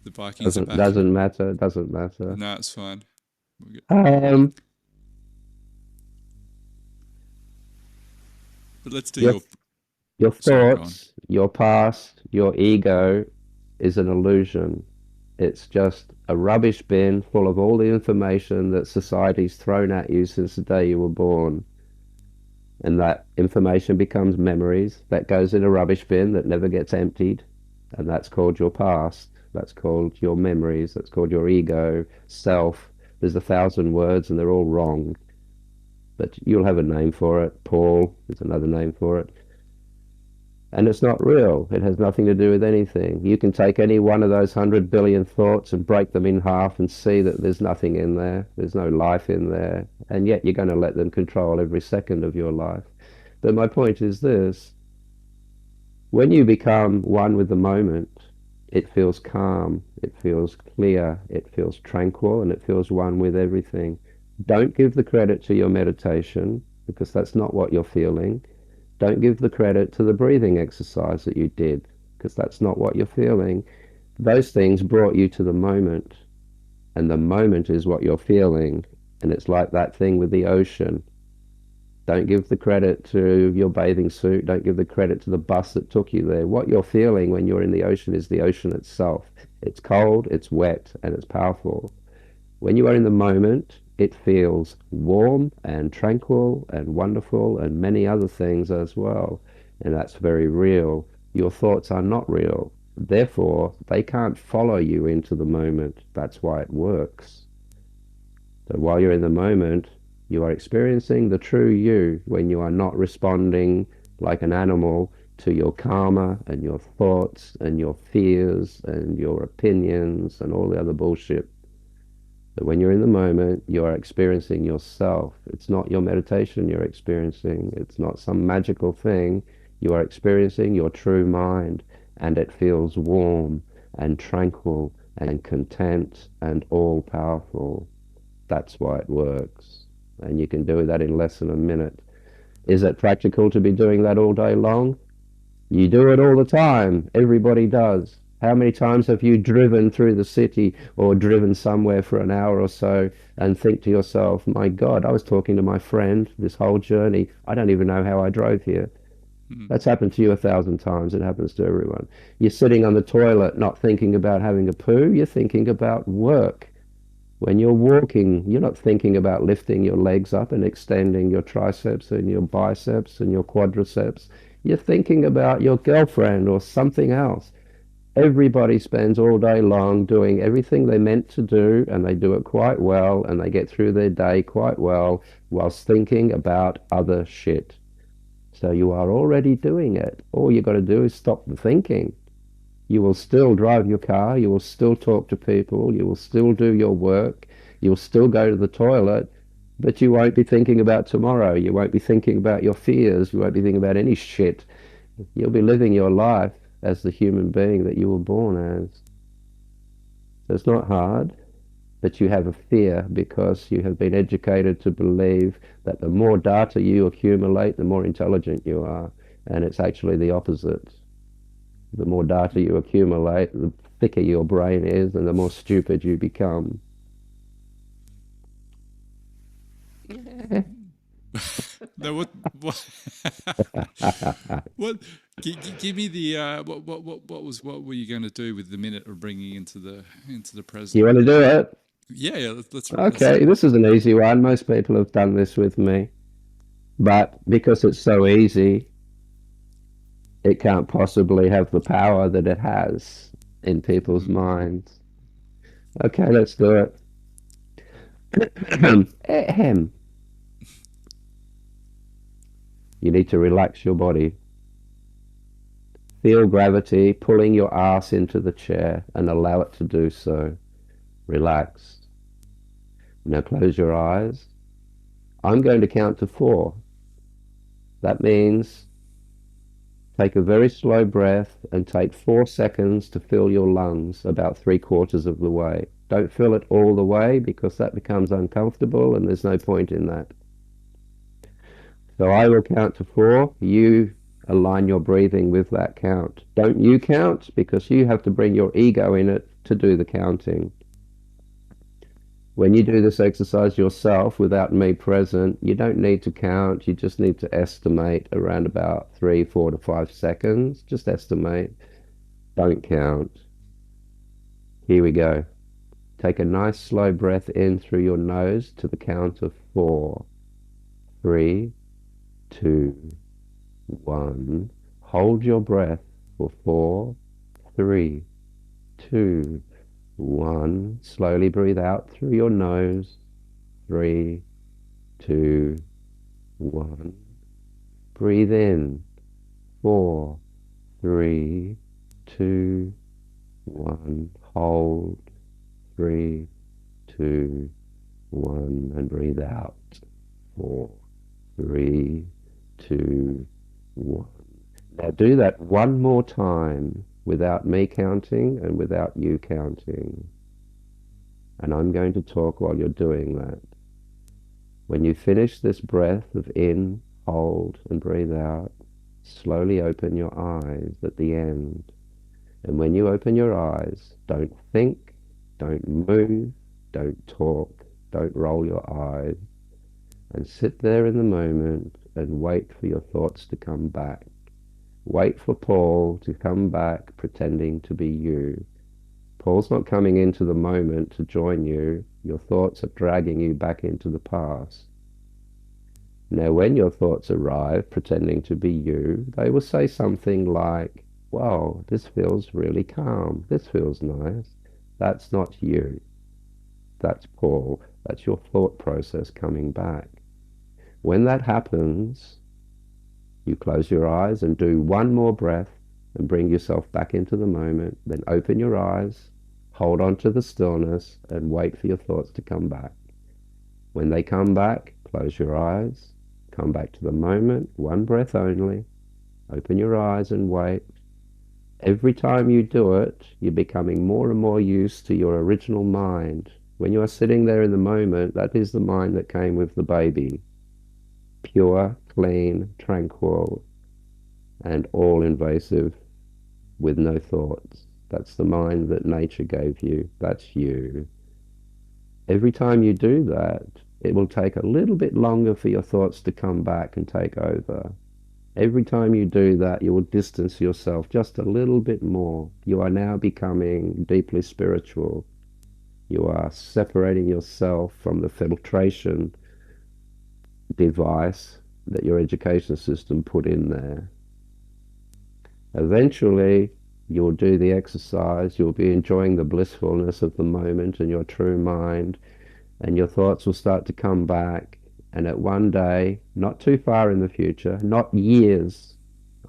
Vikings are Doesn't back. doesn't matter. Doesn't matter. No, it's fine. We'll get- Um, But let's do your your. your Sorry, go on. thoughts, your past, your ego is an illusion. It's just a rubbish bin full of all the information that society's thrown at you since the day you were born. And that information becomes memories that goes in a rubbish bin that never gets emptied. And that's called your past. That's called your memories. That's called your ego, self. There's 1,000 words and they're all wrong. But you'll have a name for it. Paul is another name for it. And it's not real. It has nothing to do with anything. You can take any one of those 100 billion thoughts and break them in half and see that there's nothing in there. There's no life in there. And yet you're going to let them control every second of your life. But my point is this: when you become one with the moment, it feels calm, it feels clear, it feels tranquil, and it feels one with everything. Don't give the credit to your meditation, because that's not what you're feeling. Don't give the credit to the breathing exercise that you did, because that's not what you're feeling. Those things brought you to the moment, and the moment is what you're feeling. And it's like that thing with the ocean. Don't give the credit to your bathing suit. Don't give the credit to the bus that took you there. What you're feeling when you're in the ocean is the ocean itself. It's cold, it's wet, and it's powerful. When you are in the moment, it feels warm and tranquil and wonderful and many other things as well. And that's very real. Your thoughts are not real. Therefore, they can't follow you into the moment. That's why it works. So while you're in the moment, you are experiencing the true you when you are not responding like an animal to your karma and your thoughts and your fears and your opinions and all the other bullshit. But when you're in the moment, you are experiencing yourself. It's not your meditation you're experiencing. It's not some magical thing. You are experiencing your true mind, and it feels warm and tranquil and content and all-powerful. That's why it works. And you can do that in less than a minute. Is it practical to be doing that all day long? You do it all the time. Everybody does. How many times have you driven through the city or driven somewhere for an hour or so and think to yourself, my God, I was talking to my friend this whole journey. I don't even know how I drove here. That's happened to you 1,000 times. It happens to everyone. You're sitting on the toilet not thinking about having a poo. You're thinking about work. When you're walking, you're not thinking about lifting your legs up and extending your triceps and your biceps and your quadriceps. You're thinking about your girlfriend or something else. Everybody spends all day long doing everything they're meant to do, and they do it quite well, and they get through their day quite well whilst thinking about other shit. So you are already doing it. All you got to do is stop the thinking. You will still drive your car, you will still talk to people, you will still do your work, you'll still go to the toilet, but you won't be thinking about tomorrow. You won't be thinking about your fears. You won't be thinking about any shit. You'll be living your life as the human being that you were born as. So it's not hard, but you have a fear because you have been educated to believe that the more data you accumulate, the more intelligent you are. And it's actually the opposite. The more data you accumulate, the thicker your brain is, and the more stupid you become. No, what? Give me the what were you going to do with the minute of bringing into the present? You want to do it? Yeah. Let's Okay, this is an easy one. Most people have done this with me. But because it's so easy, it can't possibly have the power that it has in people's minds. Okay, let's do it. Ahem. You need to relax your body. Feel gravity pulling your ass into the chair and allow it to do so. Relax. Now close your eyes. I'm going to count to 4. That means take a very slow breath and take 4 seconds to fill your lungs about 3/4 of the way. Don't fill it all the way because that becomes uncomfortable and there's no point in that. So I will count to 4. You align your breathing with that count. Don't you count because you have to bring your ego in it to do the counting. When you do this exercise yourself without me present, you don't need to count. You just need to estimate around about 3, 4 to 5 seconds. Just estimate. Don't count. Here we go. Take a nice slow breath in through your nose to the count of 4. 3, 2, 1. Hold your breath for 4, 3, 2, 1. Slowly breathe out through your nose. 3, 2, 1. Breathe in. 4, 3, 2, 1. Hold. 3, 2, 1. And breathe out. 4, 3, 2, 1. Now do that one more time without me counting and without you counting. And I'm going to talk while you're doing that. When you finish this breath of in, hold, and breathe out, slowly open your eyes at the end. And when you open your eyes, don't think, don't move, don't talk, don't roll your eyes, and sit there in the moment and wait for your thoughts to come back. Wait for Paul to come back pretending to be you. Paul's not coming into the moment to join you. Your thoughts are dragging you back into the past. Now, when your thoughts arrive pretending to be you, they will say something like, wow, this feels really calm. This feels nice. That's not you. That's Paul. That's your thought process coming back. When that happens, you close your eyes and do one more breath and bring yourself back into the moment. Then open your eyes, hold on to the stillness, and wait for your thoughts to come back. When they come back, close your eyes, come back to the moment, one breath only, open your eyes and wait. Every time you do it, you're becoming more and more used to your original mind. When you are sitting there in the moment, that is the mind that came with the baby. Pure, clean, tranquil, and all-invasive, with no thoughts. That's the mind that nature gave you. That's you. Every time you do that, it will take a little bit longer for your thoughts to come back and take over. Every time you do that, you will distance yourself just a little bit more. You are now becoming deeply spiritual. You are separating yourself from the filtration device that your education system put in there. Eventually, you'll do the exercise, you'll be enjoying the blissfulness of the moment and your true mind, and your thoughts will start to come back. And at one day, not too far in the future, not years,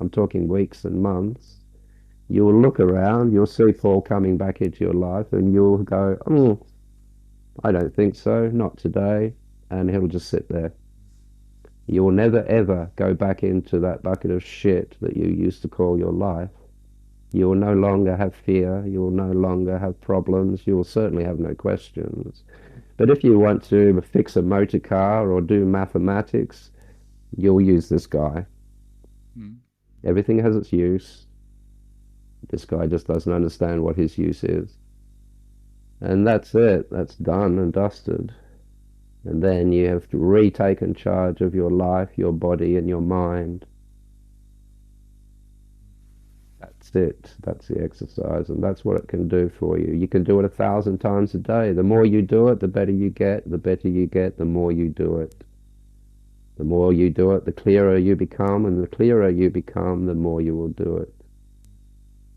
I'm talking weeks and months, you will look around, you'll see Paul coming back into your life, and you'll go, oh, I don't think so, not today, and he'll just sit there. You will never ever go back into that bucket of shit that you used to call your life. You will no longer have fear. You will no longer have problems. You will certainly have no questions. But if you want to fix a motor car or do mathematics, you'll use this guy. Everything has its use. This guy just doesn't understand what his use is. And that's it. That's done and dusted. And then you have retaken charge of your life, your body, and your mind. That's it. That's the exercise, and that's what it can do for you. You can do it 1,000 times a day. The more you do it, the better you get. The better you get, the more you do it. The more you do it, the clearer you become, and the clearer you become, the more you will do it.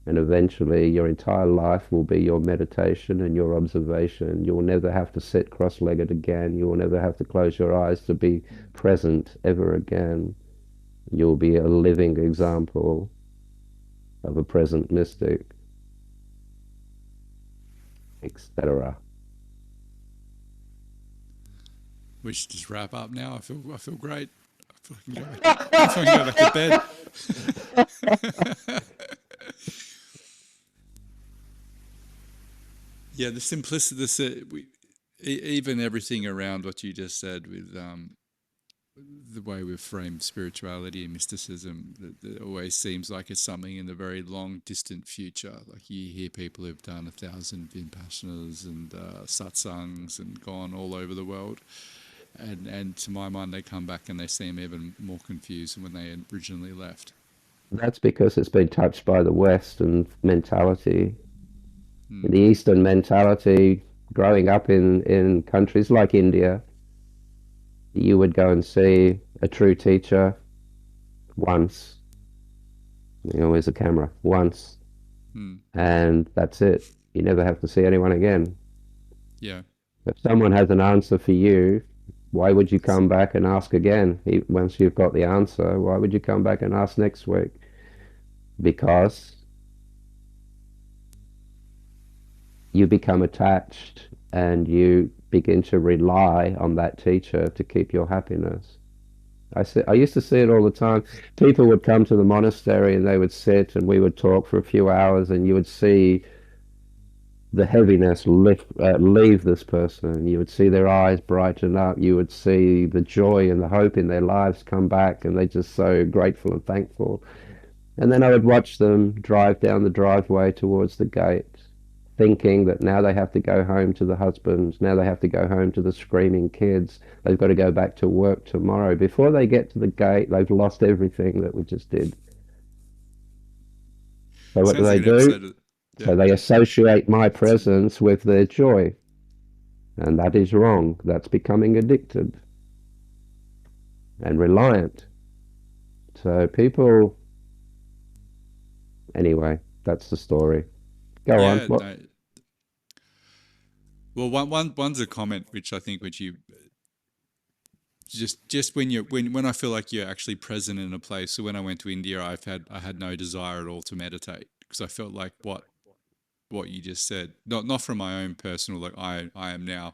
And eventually your entire life will be your meditation and your observation. You will never have to sit cross-legged again. You will never have to close your eyes to be present ever again. You'll be a living example of a present mystic, etc. We should just wrap up now. I feel great. I feel I can go back to bed. Yeah, the simplicity, even everything around what you just said with the way we've framed spirituality and mysticism, that always seems like it's something in the very long, distant future. Like you hear people who've done 1,000 Vipassanas and satsangs and gone all over the world. And to my mind, they come back and they seem even more confused than when they originally left. That's because it's been touched by the Western mentality. The Eastern mentality, growing up in countries like India, you would go and see a true teacher once. You know, there's a camera once, and that's it. You never have to see anyone again. Yeah. If someone has an answer for you, why would you come back and ask again? Once you've got the answer, why would you come back and ask next week? because you become attached and you begin to rely on that teacher to keep your happiness. I used to see it all the time. People would come to the monastery and they would sit and we would talk for a few hours and you would see the heaviness leave this person. You would see their eyes brighten up. You would see the joy and the hope in their lives come back and they're just so grateful and thankful. And then I would watch them drive down the driveway towards the gate, thinking that now they have to go home to the husbands, now they have to go home to the screaming kids, they've got to go back to work tomorrow. Before they get to the gate, they've lost everything that we just did. So what do Sounds like they an do? episode of, yeah. So they associate my presence with their joy. And that is wrong. That's becoming addicted and reliant. So people, anyway, that's the story. Go on. Yeah, What? no. Well, one's a comment which I think which you just when you when I feel like you're actually present in a place. So when I went to India, I had no desire at all to meditate because I felt like what you just said, not from my own personal like I am now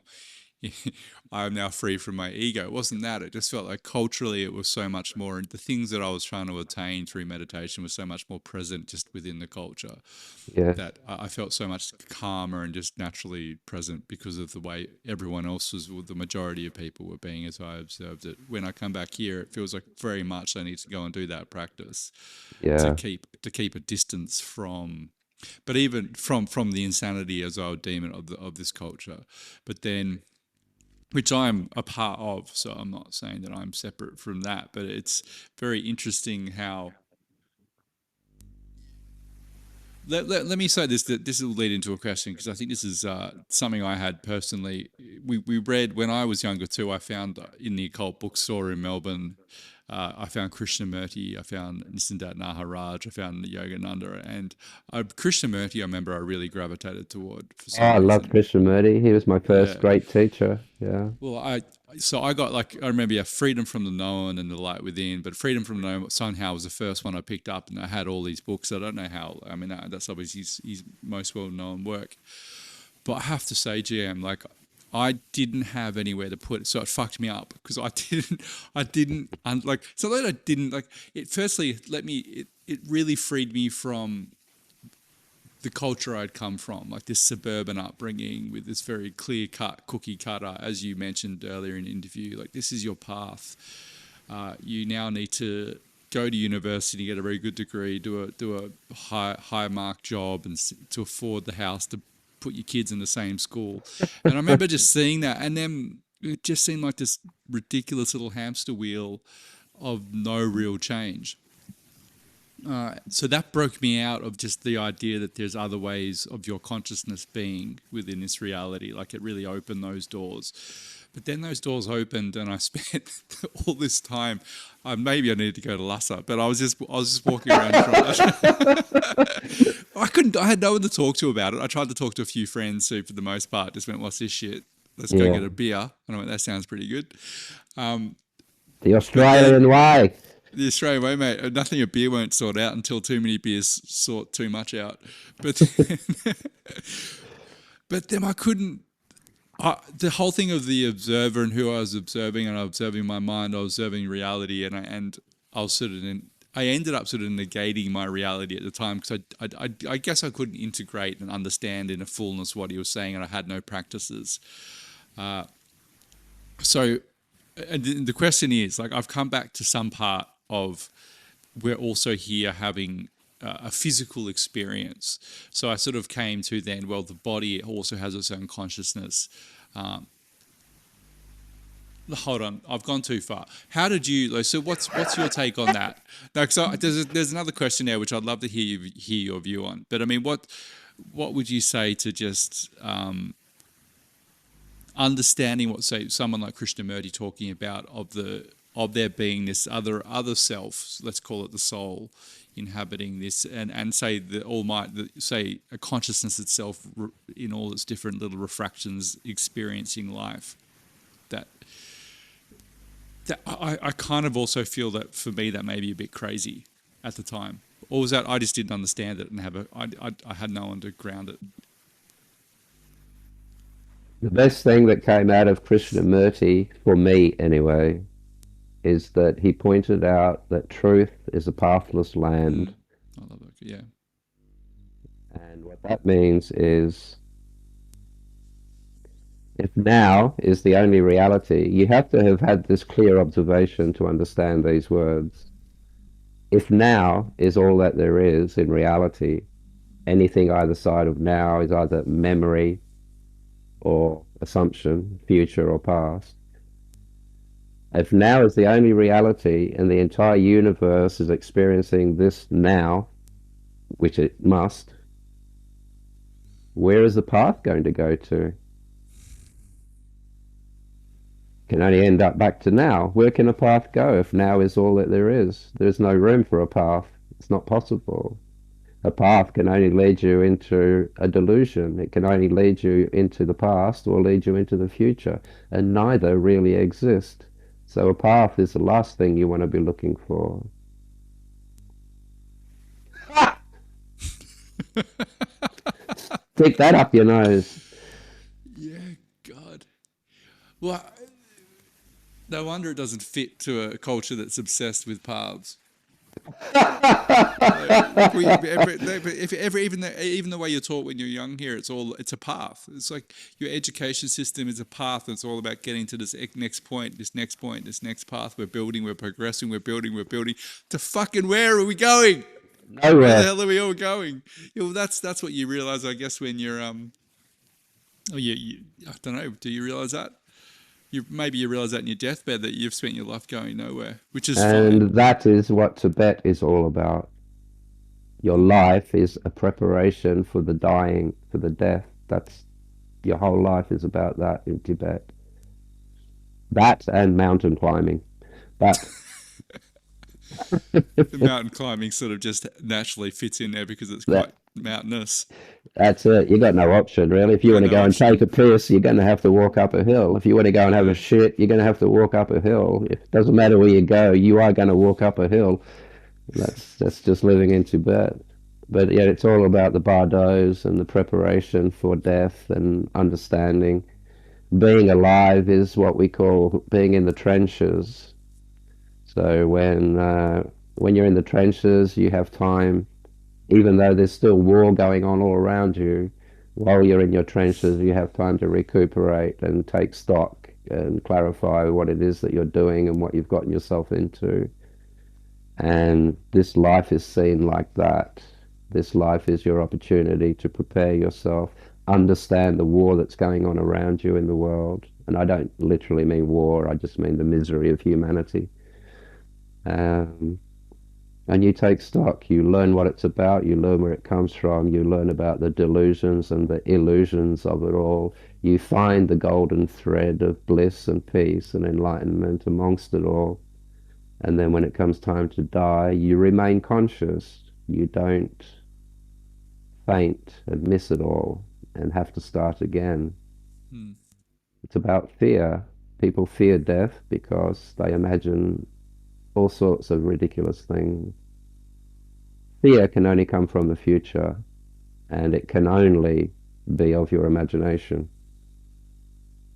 I am now free from my ego. It wasn't that. It just felt like culturally it was so much more, and the things that I was trying to attain through meditation was so much more present just within the culture Yes. that I felt so much calmer and just naturally present because of the way everyone else was, well, the majority of people were being as I observed it. When I come back here, it feels like very much I need to go and do that practice Yeah. to keep a distance from, but even from the insanity as I would deem it of this culture. But then, which I'm a part of, so I'm not saying that I'm separate from that, but it's very interesting how let me say this, that this will lead into a question because I think this is something I had personally. We read when I was younger too. I found in the occult bookstore in Melbourne, I found Krishnamurti, I found Nisindat Naharaj, I found Yogananda, and Krishnamurti. I remember I really gravitated toward for Oh, some I loved reason. Krishnamurti. He was my first Yeah. great teacher. Yeah. Well, I got like I remember, yeah, freedom from the known and the light within, but freedom from the known somehow was the first one I picked up, and I had all these books. I don't know how. I mean, that's obviously his most well known work. But I have to say, GM, like I didn't have anywhere to put it, so it fucked me up because I didn't like. So that I didn't like it. Firstly, it really freed me from the culture I'd come from, like this suburban upbringing with this very clear cut cookie cutter, as you mentioned earlier in the interview. Like this is your path. You now need to go to university, get a very good degree, do a high mark job, and to afford the house to put your kids in the same school. And I remember just seeing that, and then it just seemed like this ridiculous little hamster wheel of no real change. So that broke me out of just the idea that there's other ways of your consciousness being within this reality. Like it really opened those doors. But then those doors opened, and I spent all this time. Maybe I needed to go to Lhasa, but I was just walking around. I couldn't. I had no one to talk to about it. I tried to talk to a few friends who, for the most part, just went, "What's this shit? Let's go Yeah. get a beer." And I went, "That sounds pretty good." The But then Australian way. the Australian way, mate. Nothing a beer won't sort out until too many beers sort too much out. But but then I couldn't. The whole thing of the observer and who I was observing, and I was observing my mind, I was observing reality, and I was sort of I ended up sort of negating my reality at the time because I guess I couldn't integrate and understand in a fullness what he was saying, and I had no practices. So, and the question is, like, I've come back to some part of we're also here having a physical experience. So I sort of came to then, well, the body also has its own consciousness. Hold on, I've gone too far. How did you? Like, so what's your take on that? Now, because there's another question there which I'd love to hear your view on. But I mean, what would you say to just understanding what, say, someone like Krishnamurti talking about of there being this other self, let's call it the soul, inhabiting this, and say the say a consciousness itself in all its different little refractions experiencing life. That I kind of also feel that for me that may be a bit crazy at the time. Or was that I just didn't understand it and I had no one to ground it? The best thing that came out of Krishnamurti, for me anyway, is that he pointed out that truth is a pathless land. I love that. Yeah. And what that means is if now is the only reality, you have to have had this clear observation to understand these words. If now is all that there is in reality, anything either side of now is either memory or assumption, future or past. If now is the only reality and the entire universe is experiencing this now, which it must, where is the path going to go to? Can only end up back to now. Where can a path go if now is all that there is? There's no room for a path. It's not possible. A path can only lead you into a delusion. It can only lead you into the past or lead you into the future, and neither really exist. So a path is the last thing you want to be looking for. Stick that up your nose. Yeah, God. Well, no wonder it doesn't fit to a culture that's obsessed with paths. Even the way you're taught when you're young here, it's a path. It's like your education system is a path. It's all about getting to this next point, this next point, this next path. We're building, we're progressing, we're building. To fucking where are we going? Nowhere. Where the hell are we all going? Well, that's what you realize, I guess, when you're I don't know. Do you realize that? Maybe you realize that in your deathbed that you've spent your life going nowhere, which is And fine. that is what Tibet is all about. Your life is a preparation for the dying, for the death. That's your whole life is about that in Tibet. That and mountain climbing. But The mountain climbing sort of just naturally fits in there because it's quite that mountainous. that's it. You got no option really. If you Got want to no go and take option. a piss, you're going to have to walk up a hill. If you want to go and have a Yeah. shit, you're going to have to walk up a hill. It doesn't matter where you go, you are going to walk up a hill. That's just living in Tibet. But yet it's all about the bardos and the preparation for death and understanding. Being alive is what we call being in the trenches. So when you're in the trenches, you have time, even though there's still war going on all around you. While you're in your trenches, you have time to recuperate and take stock and clarify what it is that you're doing and what you've gotten yourself into. And this life is seen like that. This life is your opportunity to prepare yourself, understand the war that's going on around you in the world. And I don't literally mean war, I just mean the misery of humanity. Um, and you take stock, you learn what it's about, you learn where it comes from, you learn about the delusions and the illusions of it all. You find the golden thread of bliss and peace and enlightenment amongst it all. And then when it comes time to die, you remain conscious. You don't faint and miss it all and have to start again. Hmm. It's about fear. People fear death because they imagine all sorts of ridiculous things. Fear can only come from the future, and it can only be of your imagination.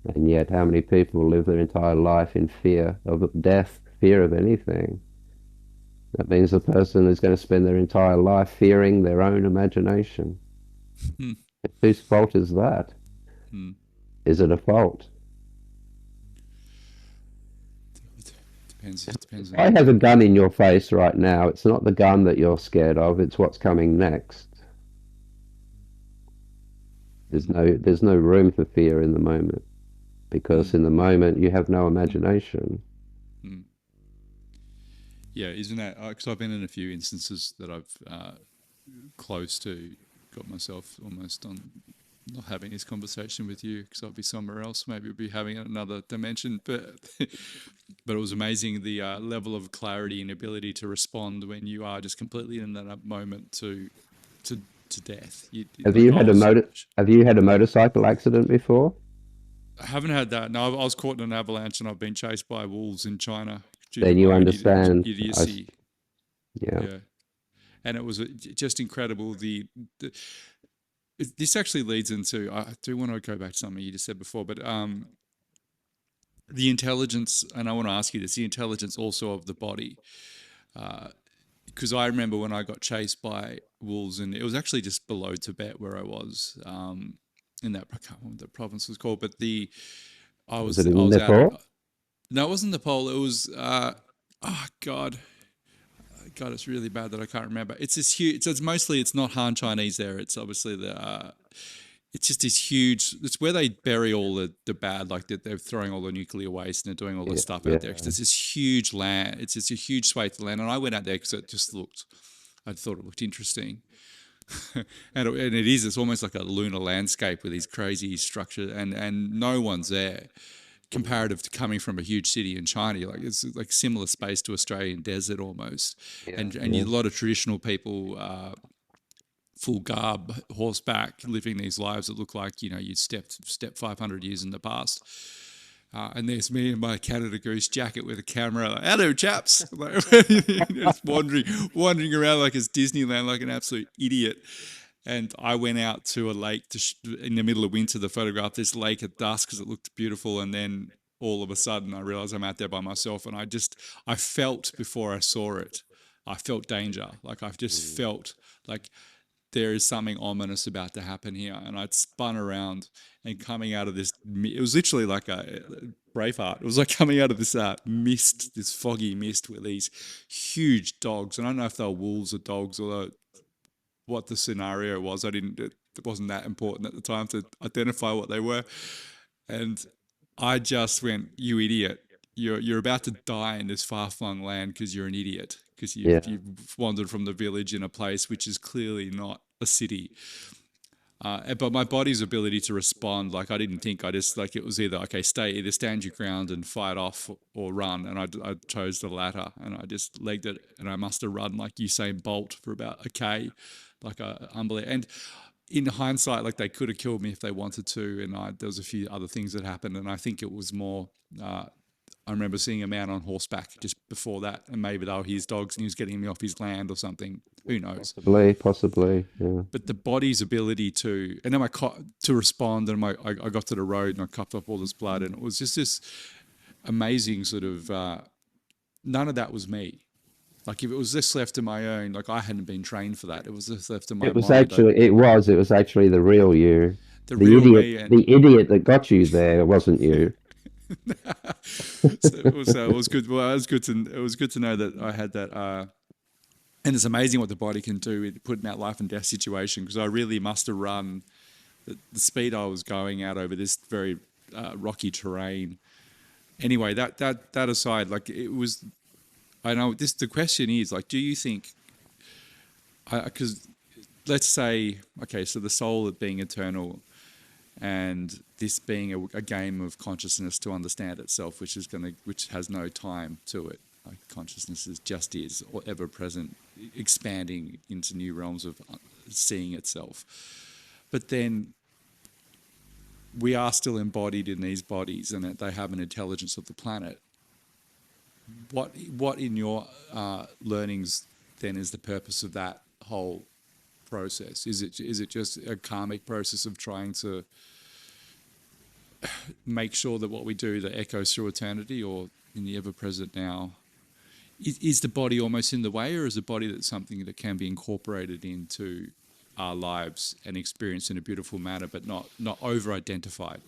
And yet, how many people live their entire life in fear of death, fear of anything? That means the person is going to spend their entire life fearing their own imagination. Hmm. Whose fault is that? Hmm. Is it a fault? Depends If I on. have a gun in your face right now, it's not the gun that you're scared of, it's what's coming next. There's no room for fear in the moment Hmm. because in the moment you have no imagination. Hmm. Yeah, isn't that? Because I've been in a few instances that I've close to got myself almost on not having this conversation with you because I'll be somewhere else. Maybe we'll be having another dimension. But but it was amazing the level of clarity and ability to respond when you are just completely in that moment to to death. Have Like you I had a was. motorcycle accident before? I haven't had that. No, I was caught in an avalanche and I've been chased by wolves in China due to Then you my own understand. idiocy. Yeah. Yeah. and it was just incredible. The this actually leads into, I do want to go back to something you just said before, but the intelligence, and I want to ask you this, the intelligence also of the body. Because I remember when I got chased by wolves, and it was actually just below Tibet where I was, in that, I can't remember what the province was called, but Was it I in was out at, Nepal? no, it wasn't Nepal. It was, oh God, God, it's really bad that I can't remember. It's this huge. So it's mostly, it's not Han Chinese there. It's obviously it's just this huge. It's where they bury all the bad, like they're throwing all the nuclear waste and they're doing all this Yeah, stuff out there. yeah, Because there's this huge land. It's just a huge swathe of land, and I went out there because it just looked. I thought it looked interesting, and it is. It's almost like a lunar landscape with these crazy structures, and no one's there. Comparative to coming from a huge city in China, like it's like similar space to Australian desert almost, yeah, and yeah. a lot of traditional people, full garb, horseback, living these lives that look like, you know, you step 500 years in the past. And there's me in my Canada Goose jacket with a camera, like, hello chaps, like, just wandering around like it's Disneyland, like an absolute idiot. And I went out to a lake in the middle of winter to photograph this lake at dusk because it looked beautiful. And then all of a sudden I realized I'm out there by myself, and I felt before I saw it, I felt danger. Like I've just Mm. felt like there is something ominous about to happen here. And I'd spun around, and coming out of this, it was literally like a Braveheart. It was like coming out of this mist, this foggy mist with these huge dogs. And I don't know if they were wolves or dogs, although what the scenario was, it wasn't that important at the time to identify what they were. And I just went, "You idiot! You're about to die in this far flung land because you're an idiot. Because Yeah. you've wandered from the village in a place which is clearly not a city." But my body's ability to respond, like I didn't think. I just like it was either okay, either stand your ground and fight off or run, and I chose the latter, and I just legged it, and I must have run like Usain Bolt for about a k, like a unbelievable. And in hindsight, like they could have killed me if they wanted to, and there was a few other things that happened, and I think it was more. I remember seeing a man on horseback just before that, and maybe they were his dogs, and he was getting me off his land or something. Who knows? Possibly, possibly. Yeah. But the body's ability to, and then to respond, and I got to the road and I coughed up all this blood, and it was just this amazing sort of. None of that was me. Like if it was just left to my own, like I hadn't been trained for that. It was just left to my mind. It was actually the real you. The real me, and The idiot that got you there wasn't you. so it was good. Well, it was good to know that I had that. And it's amazing what the body can do in putting that life and death situation. Because I really must have run the speed I was going out over this very rocky terrain. Anyway, that aside, like it was. I know this. The question is like, do you think? Because let's say, okay, so the soul being eternal, and this being a game of consciousness to understand itself, which has no time to it. Like consciousness is or ever present, expanding into new realms of seeing itself. But then we are still embodied in these bodies, and they have an intelligence of the planet. What in your learnings then is the purpose of that whole process? Is it just a karmic process of trying to make sure that what we do that echoes through eternity, or in the ever present now? Is the body almost in the way, or is the body that's something that can be incorporated into our lives and experienced in a beautiful manner, but not over identified?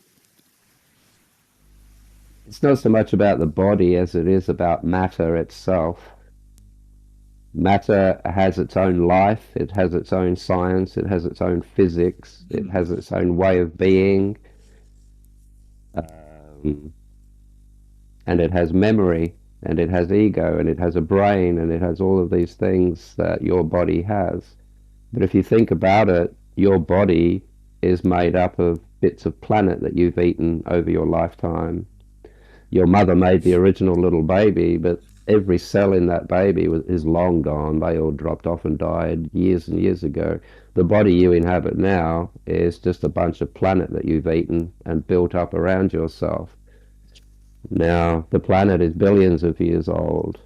It's not so much about the body as it is about matter itself. Matter has its own life, it has its own science, it has its own physics, it Mm. has its own way of being, um, and it has memory, and it has ego, and it has a brain, and it has all of these things that your body has. But if you think about it, your body is made up of bits of planet that you've eaten over your lifetime. Your mother made the original little baby, but every cell in that baby is long gone. They all dropped off and died years and years ago. The body you inhabit now is just a bunch of planet that you've eaten and built up around yourself. Now, the planet is billions of years old.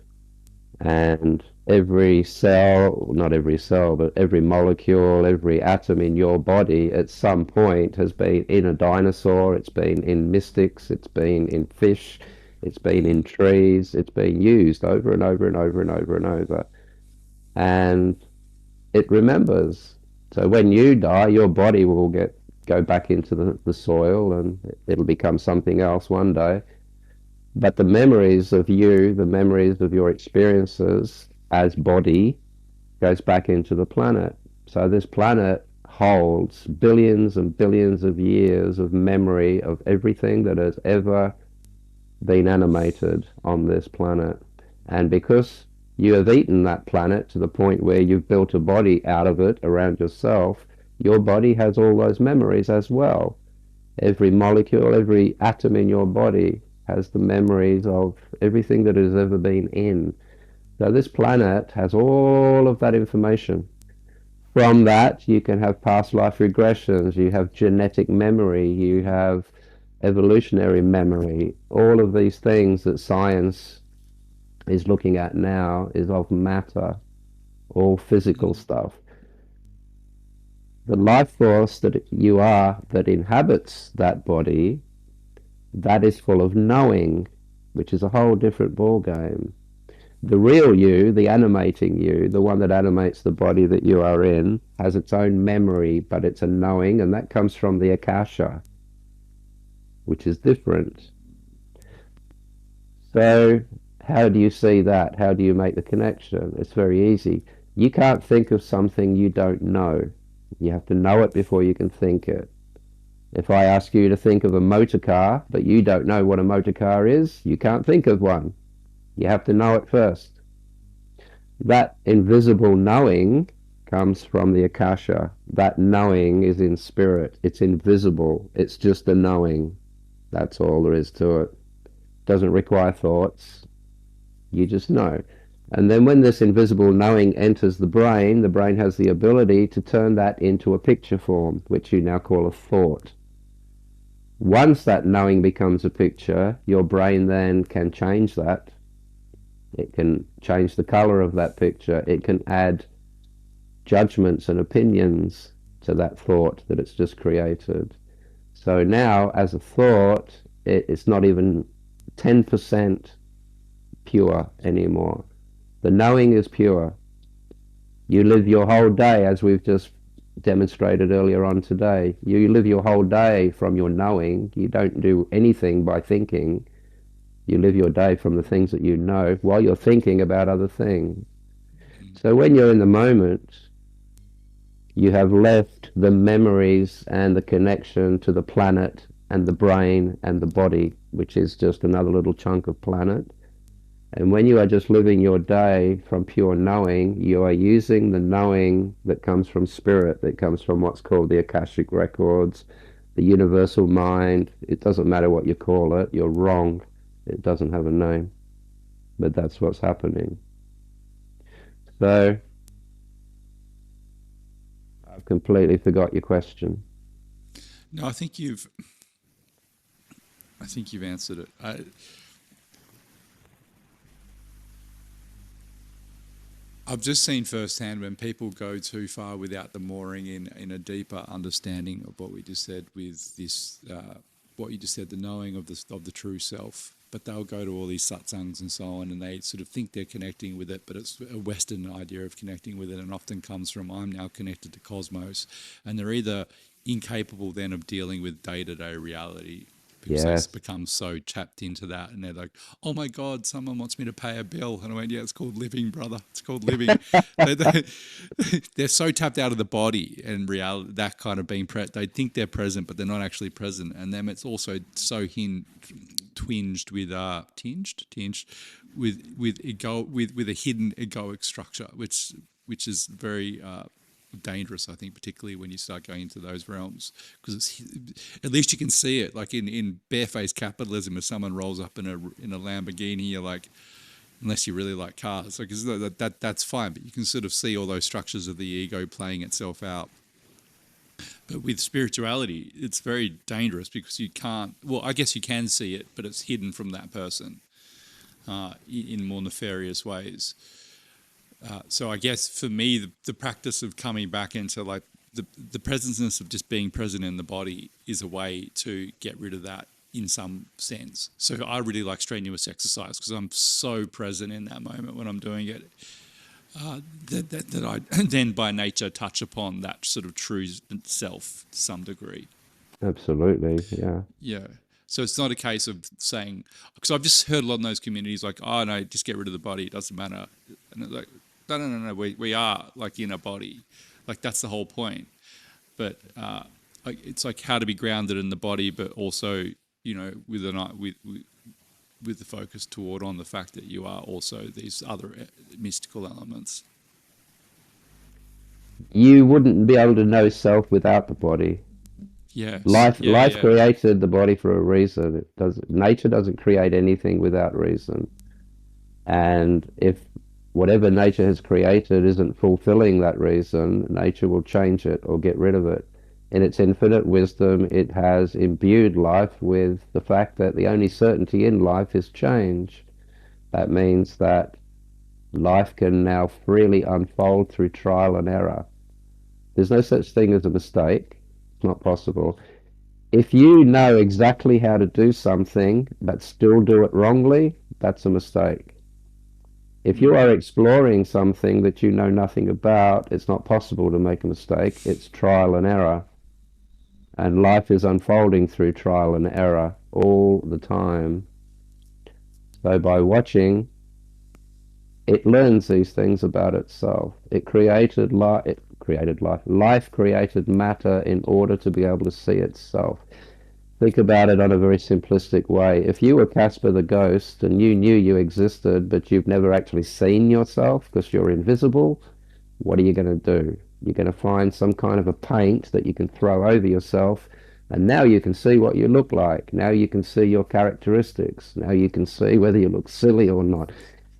And every cell, not every cell, but every molecule, every atom in your body at some point has been in a dinosaur, it's been in mystics, it's been in fish, it's been in trees, it's been used over and over and over and over and over. And it remembers. So when you die, your body will go back into the soil and it'll become something else one day. But the memories of you, the memories of your experiences as body goes back into the planet. So this planet holds billions and billions of years of memory of everything that has ever been animated on this planet. And because you have eaten that planet to the point where you've built a body out of it around yourself, your body has all those memories as well. Every molecule, every atom in your body has the memories of everything that has ever been in. So this planet has all of that information. From that, you can have past life regressions, you have genetic memory, you have evolutionary memory. All of these things that science is looking at now is of matter, all physical stuff. The life force that you are that inhabits that body, that is full of knowing, which is a whole different ball game. The real you, the animating you, the one that animates the body that you are in, has its own memory, but it's a knowing, and that comes from the Akasha, which is different. So, how do you see that? How do you make the connection? It's very easy. You can't think of something you don't know. You have to know it before you can think it. If I ask you to think of a motor car, but you don't know what a motor car is, you can't think of one. You have to know it first. That invisible knowing comes from the Akasha. That knowing is in spirit. It's invisible. It's just a knowing. That's all there is to it. Doesn't require thoughts. You just know. And then when this invisible knowing enters the brain has the ability to turn that into a picture form, which you now call a thought. Once that knowing becomes a picture, your brain then can change that. It can change the color of that picture. It can add judgments and opinions to that thought that it's just created. So now, as a thought, it's not even 10% pure anymore. The knowing is pure. You live your whole day, as we've just demonstrated earlier on today. You live your whole day from your knowing. You don't do anything by thinking. You live your day from the things that you know while you're thinking about other things. So when you're in the moment, you have left the memories and the connection to the planet and the brain and the body, which is just another little chunk of planet. And when you are just living your day from pure knowing, you are using the knowing that comes from spirit, that comes from what's called the Akashic Records, the universal mind. It doesn't matter what you call it, you're wrong. It doesn't have a name. But that's what's happening. So, I've completely forgot your question. No, I think you've answered it. I've just seen firsthand when people go too far without the mooring in a deeper understanding of what we just said with this, what you just said, the knowing of the true self. But they'll go to all these satsangs and so on, and they sort of think they're connecting with it, but it's a Western idea of connecting with it, and often comes from I'm now connected to cosmos, and they're either incapable then of dealing with day-to-day reality because Yes. they become so tapped into that, and they're like, "Oh my God, someone wants me to pay a bill," and I went, "Yeah, it's called living, brother. It's called living." They're so tapped out of the body and reality, that kind of being they think they're present, but they're not actually present, and then it's also so twinged with tinged with ego with a hidden egoic structure, which is very dangerous, I think, particularly when you start going into those realms, because it's at least you can see it. Like in barefaced capitalism, if someone rolls up in a Lamborghini, you're like, unless you really like cars, like that's fine, but you can sort of see all those structures of the ego playing itself out. But with spirituality, it's very dangerous because you can't. Well, I guess you can see it, but it's hidden from that person. in more nefarious ways. So I guess for me, the practice of coming back into like the presenceness of just being present in the body is a way to get rid of that in some sense. So I really like strenuous exercise because I'm so present in that moment when I'm doing it, that I then by nature touch upon that sort of true self to some degree. Absolutely. Yeah. Yeah. So it's not a case of saying, because I've just heard a lot in those communities like, oh no, just get rid of the body, it doesn't matter. And it's like, no, we are like in a body. Like that's the whole point. But like, it's like how to be grounded in the body, but also, you know, with the focus toward on the fact that you are also these other mystical elements. You wouldn't be able to know self without the body. Yes. Life created the body for a reason. Nature doesn't create anything without reason. And if whatever nature has created isn't fulfilling that reason, nature will change it or get rid of it. In its infinite wisdom, it has imbued life with the fact that the only certainty in life is change. That means that life can now freely unfold through trial and error. There's no such thing as a mistake. It's not possible. If you know exactly how to do something but still do it wrongly, that's a mistake. If you are exploring something that you know nothing about, it's not possible to make a mistake. It's trial and error. And life is unfolding through trial and error all the time. So by watching, it learns these things about itself. It created life. It created life. Life created matter in order to be able to see itself. Think about it on a very simplistic way. If you were Casper the ghost and you knew you existed, but you've never actually seen yourself because you're invisible, what are you going to do? You're going to find some kind of a paint that you can throw over yourself, and now you can see what you look like. Now you can see your characteristics. Now you can see whether you look silly or not.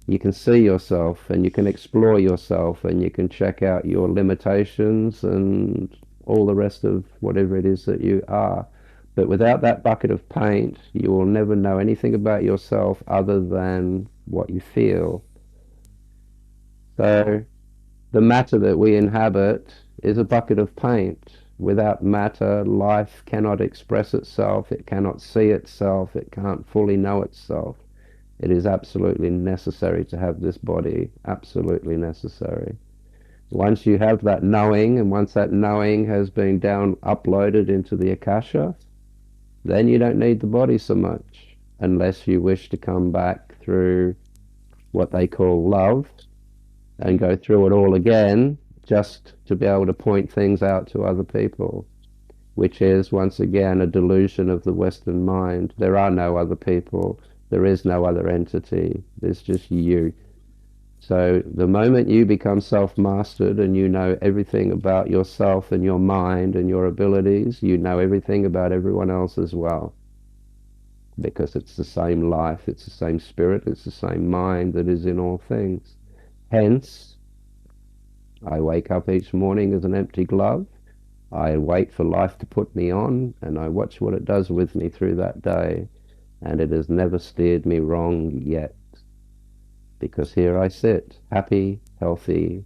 You can see yourself and you can explore yourself and you can check out your limitations and all the rest of whatever it is that you are. But without that bucket of paint, you will never know anything about yourself other than what you feel. So the matter that we inhabit is a bucket of paint. Without matter, life cannot express itself, it cannot see itself, it can't fully know itself. It is absolutely necessary to have this body, absolutely necessary. Once you have that knowing, and once that knowing has been uploaded into the Akasha, then you don't need the body so much, unless you wish to come back through what they call love and go through it all again just to be able to point things out to other people, which is once again a delusion of the Western mind. There are no other people. There is no other entity. There's just you. So the moment you become self-mastered and you know everything about yourself and your mind and your abilities, you know everything about everyone else as well. Because it's the same life, it's the same spirit, it's the same mind that is in all things. Hence, I wake up each morning as an empty glove. I wait for life to put me on, and I watch what it does with me through that day. And it has never steered me wrong yet. Because here I sit, happy, healthy,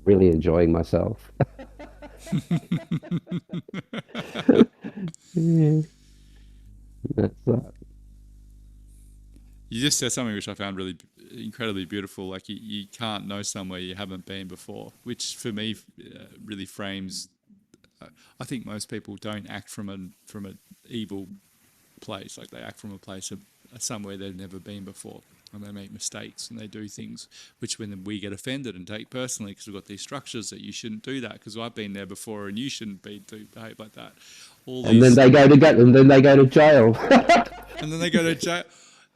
really enjoying myself. Yeah, that's that. You just said something which I found really incredibly beautiful. Like you can't know somewhere you haven't been before, which for me really frames. I think most people don't act from an evil place. Like they act from a place of somewhere they've never been before, and they make mistakes and they do things which when we get offended and take personally because we've got these structures that you shouldn't do that because I've been there before and you shouldn't behave like that. All And then these, they go to jail. and then they go to jail.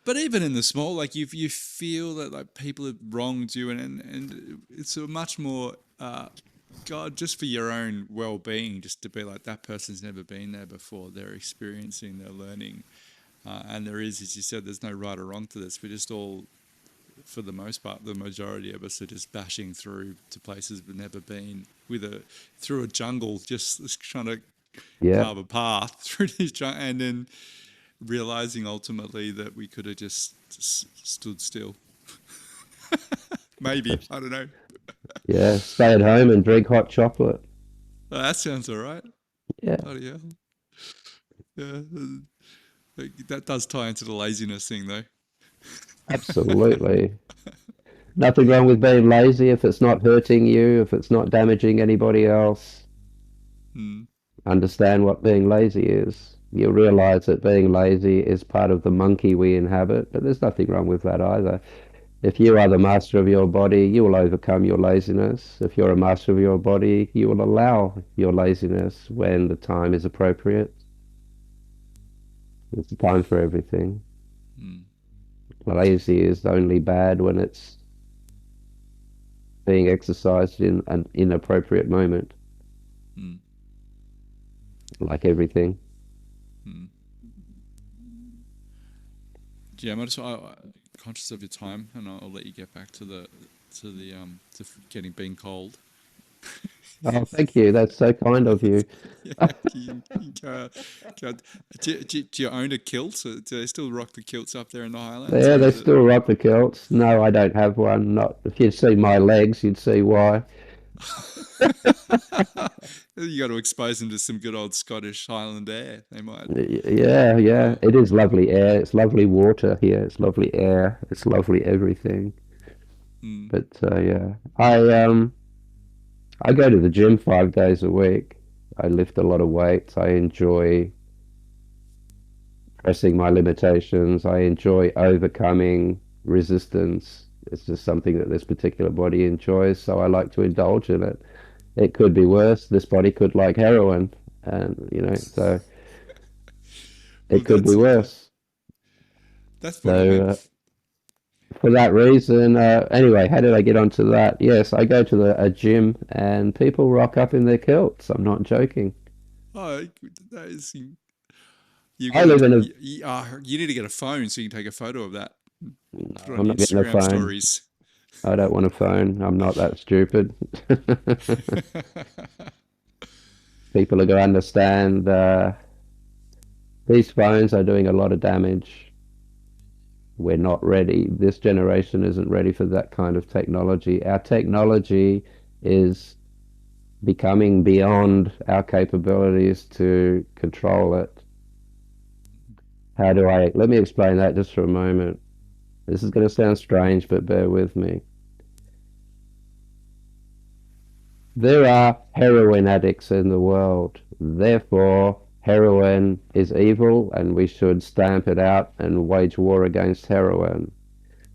But even in the small, like you feel that like people have wronged you, and it's a much more God, just for your own well-being, just to be like that person's never been there before. They're experiencing, they're learning, and there is, as you said, there's no right or wrong to this. We're just all, for the most part, the majority of us are just bashing through to places we've never been through a jungle, just trying to Yeah. carve a path through this jungle, and then realizing ultimately that we could have just stood still. Maybe, I don't know. Yeah, stay at home and drink hot chocolate. Oh, that sounds all right. Yeah, Bloody hell. Yeah, that does tie into the laziness thing, though. absolutely. Nothing wrong with being lazy if it's not hurting you, if it's not damaging anybody else. Mm, Understand what being lazy is. You realize that being lazy is part of the monkey we inhabit, but there's nothing wrong with that either. If you are the master of your body, you will overcome your laziness. If you're a master of your body, you will allow your laziness when the time is appropriate. It's a time for everything. mm, Lazy is only bad when it's being exercised in an inappropriate moment, mm, like everything. mm. Yeah, I'm just conscious of your time, and I'll let you get back to getting being cold. Oh, thank you. That's so kind of you. Yeah, you go. Do you own a kilt? Do they still rock the kilts up there in the Highlands, Yeah, or they is it? still rock the kilts. No, I don't have one. Not if you'd see my legs, you'd see why. You got to expose them to some good old Scottish Highland air. They might. Yeah, yeah. Yeah. It is lovely air. It's lovely water here. It's lovely air. It's lovely everything. Mm, But yeah, I go to the gym 5 days a week. I lift a lot of weights. I enjoy pressing my limitations. I enjoy overcoming resistance. It's just something that this particular body enjoys, so I like to indulge in it. It could be worse. This body could like heroin, and so well, it could be worse. that's what I So mean. for that reason, anyway, how did I get onto that? Yes, I go to a gym and people rock up in their kilts. I'm not joking. Oh, that is. You I got to. live in a. You need to get a phone so you can take a photo of that. No, Put it on I'm your not getting a Instagram phone. stories. I don't want a phone. I'm not that stupid. People are going to understand these phones are doing a lot of damage. We're not ready. This generation isn't ready for that kind of technology. Our technology is becoming beyond our capabilities to control it. Let me explain that just for a moment. This is going to sound strange, but bear with me. There are heroin addicts in the world. Therefore, heroin is evil and we should stamp it out and wage war against heroin.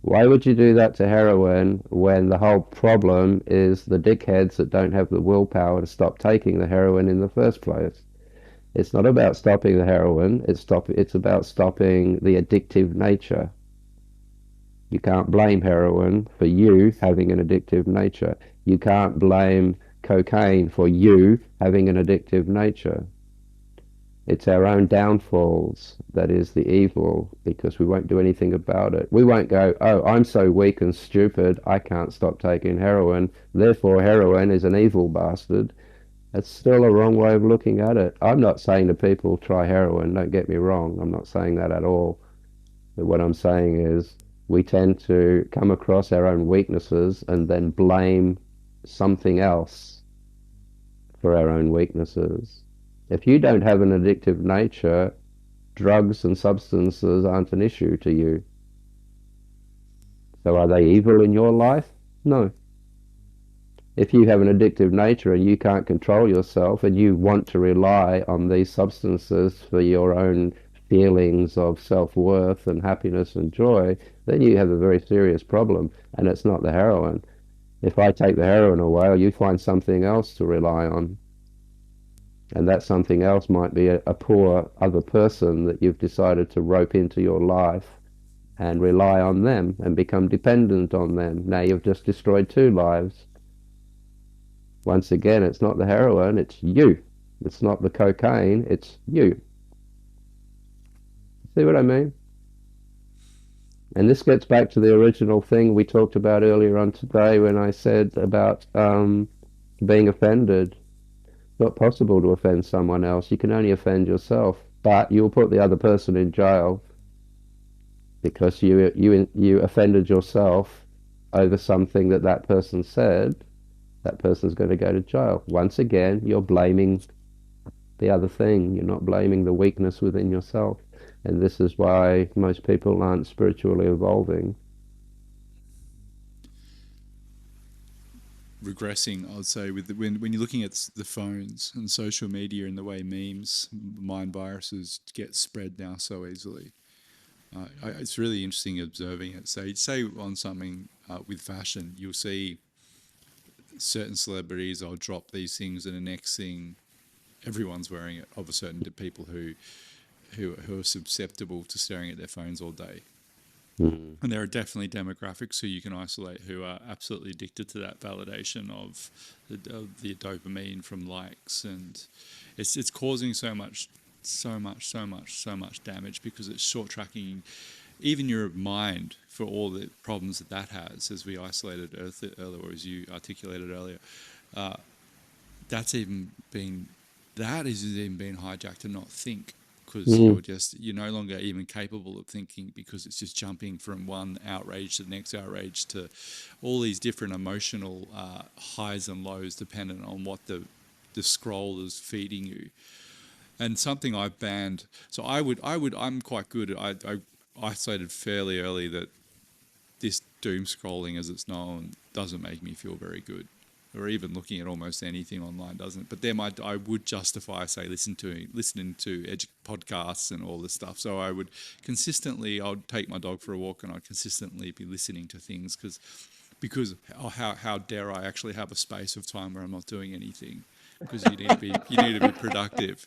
Why would you do that to heroin when the whole problem is the dickheads that don't have the willpower to stop taking the heroin in the first place? It's not about stopping the heroin, it's about stopping the addictive nature. You can't blame heroin for you having an addictive nature. You can't blame cocaine for you having an addictive nature. It's our own downfalls that is the evil because we won't do anything about it. We won't go, oh, I'm so weak and stupid, I can't stop taking heroin, therefore heroin is an evil bastard. That's still a wrong way of looking at it. I'm not saying to people, try heroin, don't get me wrong. I'm not saying that at all. But what I'm saying is we tend to come across our own weaknesses and then blame something else for our own weaknesses. If you don't have an addictive nature, drugs and substances aren't an issue to you. So are they evil in your life? No. If you have an addictive nature and you can't control yourself and you want to rely on these substances for your own feelings of self-worth and happiness and joy, then you have a very serious problem, and it's not the heroin. If I take the heroin away, you find something else to rely on. And that something else might be a poor other person that you've decided to rope into your life and rely on them and become dependent on them. Now you've just destroyed two lives. Once again, it's not the heroin, it's you. It's not the cocaine, it's you. See what I mean? And this gets back to the original thing we talked about earlier on today when I said about being offended. It's not possible to offend someone else. You can only offend yourself. but you'll put the other person in jail because you offended yourself over something that that person said. That person's going to go to jail. Once again, you're blaming the other thing. You're not blaming the weakness within yourself. And this is why most people aren't spiritually evolving. Regressing, I would say, with when you're looking at the phones and social media and the way memes, mind viruses get spread now so easily. It's really interesting observing it. So, say on something with fashion, you'll see certain celebrities. I'll drop these things, and the next thing, everyone's wearing it. Of a certain people who are susceptible to staring at their phones all day. Mm. And there are definitely demographics who you can isolate who are absolutely addicted to that validation of the dopamine from likes, and it's causing so much damage because it's short tracking even your mind for all the problems that that has, as we isolated earlier, or as you articulated earlier. Uh, that's even been that is even being hijacked to not think because Mm. you're no longer even capable of thinking because it's just jumping from one outrage to the next outrage to all these different emotional highs and lows dependent on what the scroll is feeding you. And something I've banned. So I'm quite good. I isolated fairly early that this doom scrolling, as it's known, doesn't make me feel very good, or even looking at almost anything online doesn't. But then I would justify, say, listening to podcasts and all this stuff. So I would consistently, I'd take my dog for a walk, and I'd consistently be listening to things because how dare I actually have a space of time where I'm not doing anything? Because you need to be productive.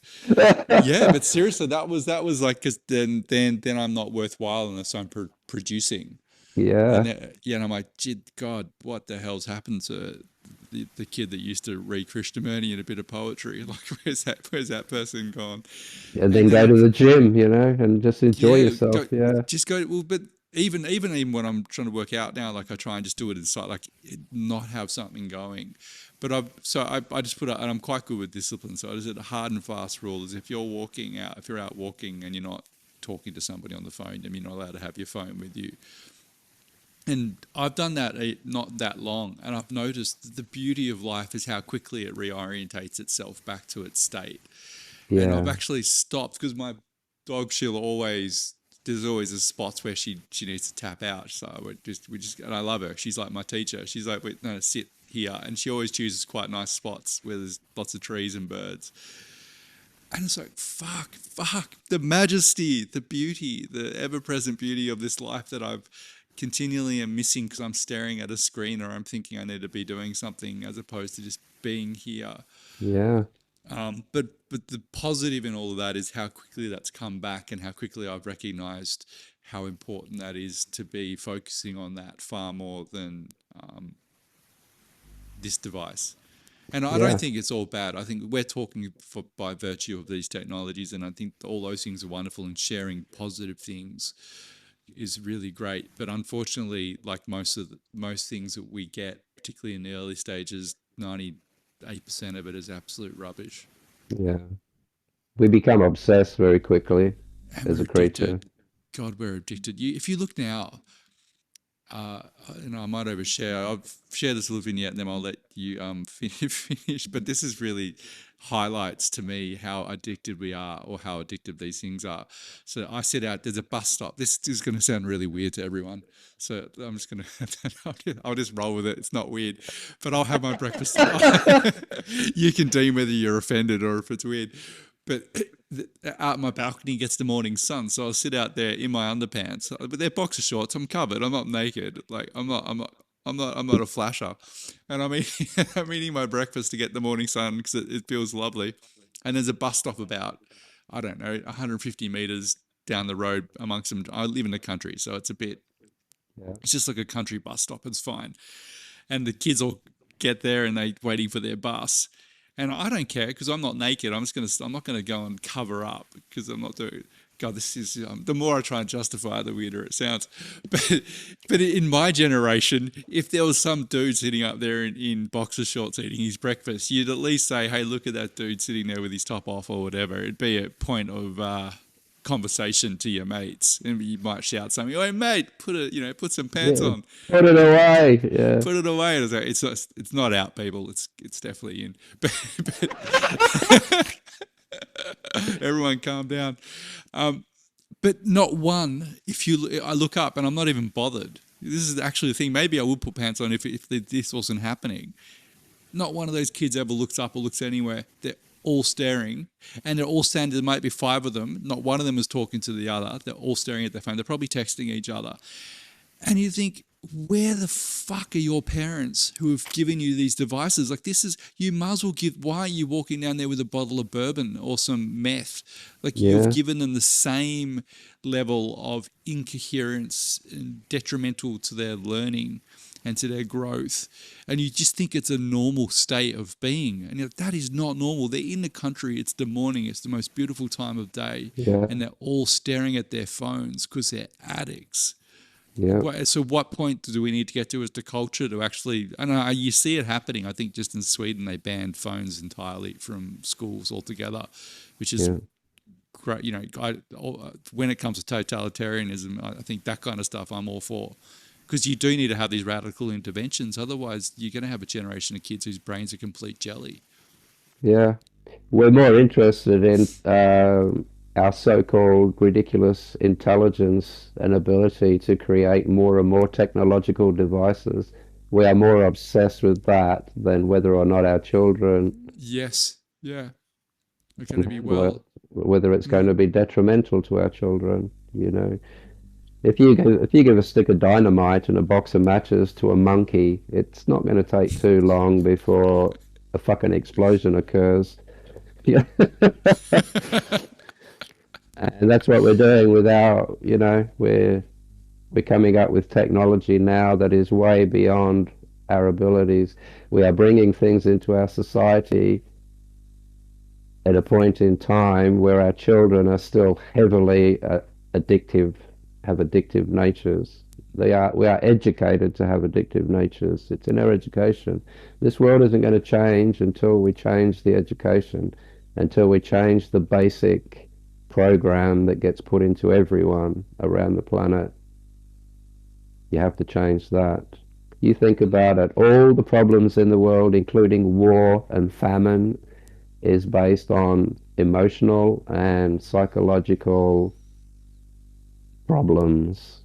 Yeah, but seriously, that was like because then I'm not worthwhile unless I'm producing. And Yeah. yeah, and I'm like, gee, God, what the hell's happened to the kid that used to read Krishnamurti and a bit of poetry? Like, where's that person gone? And And then then go I'm, to the gym, and just enjoy yeah, yourself. Yeah. just go. Well, but even when I'm trying to work out now, like I try and just do it inside, like not have something going. But I just put out, and I'm quite good with discipline. So I just did a hard and fast rule: is if you're out walking and you're not talking to somebody on the phone, then you're not allowed to have your phone with you. And I've done that not that long, and I've noticed the beauty of life is how quickly it reorientates itself back to its state. And I've Yeah. actually stopped because my dog, there's always a spots where she needs to tap out. So we just, and I love her. She's like my teacher. She's like, wait, no, sit here. And she always chooses quite nice spots where there's lots of trees and birds. And it's like, fuck, the majesty, the beauty, the ever present beauty of this life that I've continually am missing because I'm staring at a screen or I'm thinking I need to be doing something as opposed to just being here. Yeah. But the positive in all of that is how quickly that's come back and how quickly I've recognized how important that is to be focusing on that far more than this device. And I don't Yeah. think it's all bad. I think we're talking by virtue of these technologies, and I think all those things are wonderful. And sharing positive things is really great. But unfortunately, like most things that we get, particularly in the early stages, 98% of it is absolute rubbish. Yeah. We become obsessed very quickly And as we're a creature. addicted. God, we're addicted. If you look now, uh, I might overshare. I'll share this little vignette, and then I'll let you finish. But this is really highlights to me how addicted we are, or how addictive these things are. So I set out. There's a bus stop. This is going to sound really weird to everyone. So I'm just going to. I'll just roll with it. It's not weird, but I'll have my breakfast. You can deem whether you're offended or if it's weird. But out my balcony gets the morning sun, so I'll sit out there in my underpants. But they're boxer shorts. I'm covered. I'm not naked. Like I'm not a flasher. And I'm eating, I'm eating my breakfast to get the morning sun because it feels lovely. And there's a bus stop about, I don't know, 150 meters down the road amongst them. I live in the country, so Yeah. it's just like a country bus stop. It's fine. And the kids all get there and they waiting for their bus. And I don't care because I'm not naked. I'm not going to go and cover up because I'm not doing. God, this is the more I try and justify it, the weirder it sounds. But in my generation, if there was some dude sitting up there in boxer shorts eating his breakfast, you'd at least say, "Hey, look at that dude sitting there with his top off," or whatever. It'd be a point of conversation to your mates, and you might shout something, "Hey, mate, put some pants Yeah. on." Put it But away. Yeah. put it away. It's not out, people. It's definitely in. But everyone, calm down. But not one. I look up and I'm not even bothered. This is actually the thing. Maybe I would put pants on if this wasn't happening. Not one of those kids ever looks up or looks anywhere. They're all staring, and they're all standing. There might be five of them. Not one of them is talking to the other. They're all staring at their phone. They're probably texting each other. And you think, where the fuck are your parents who have given you these devices? Like, you might as well why are you walking down there with a bottle of bourbon or some meth? Like, you've Yeah. given them the same level of incoherence and detrimental to their learning and to their growth. And you just think it's a normal state of being. And you're like, that is not normal. They're in the country. It's the morning. It's the most beautiful time of day. Yeah. And they're all staring at their phones because they're addicts. Yeah. So what point do we need to get to as the culture to actually, I know you see it happening. I think just in Sweden, they banned phones entirely from schools altogether, which is Yeah. great. When it comes to totalitarianism, I think that kind of stuff I'm all for, because you do need to have these radical interventions. Otherwise, you're going to have a generation of kids whose brains are complete jelly. Yeah. We're more interested in our so-called ridiculous intelligence and ability to create more and more technological devices. We are more obsessed with that than whether or not our children, Yes. Yeah. They're going can to be handle it, well. whether it's going Mm. to be detrimental to our children. You know, if you give a stick of dynamite and a box of matches to a monkey, it's not going to take too long before a fucking explosion occurs. Yeah. And that's what we're doing with we're coming up with technology now that is way beyond our abilities. We are bringing things into our society at a point in time where our children are still heavily addictive, have addictive natures. We are educated to have addictive natures. It's in our education. This world isn't going to change until we change the education, until we change the basic program that gets put into everyone around the planet. You have to change that. You think about it, all the problems in the world, including war and famine, is based on emotional and psychological problems.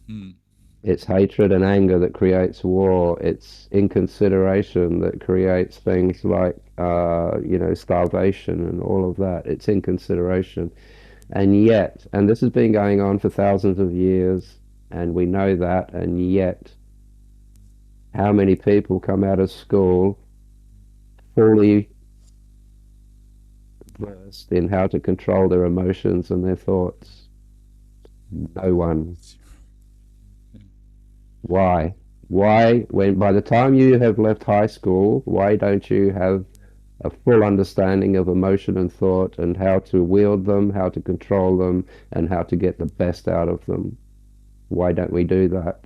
Mm. It's hatred and anger that creates war. It's inconsideration that creates things like, starvation and all of that. It's inconsideration. And this has been going on for thousands of years, and we know that, and yet, how many people come out of school fully versed in how to control their emotions and their thoughts? No one. Why? Why, when by the time you have left high school, why don't you have a full understanding of emotion and thought and how to wield them, how to control them, and how to get the best out of them? Why don't we do that?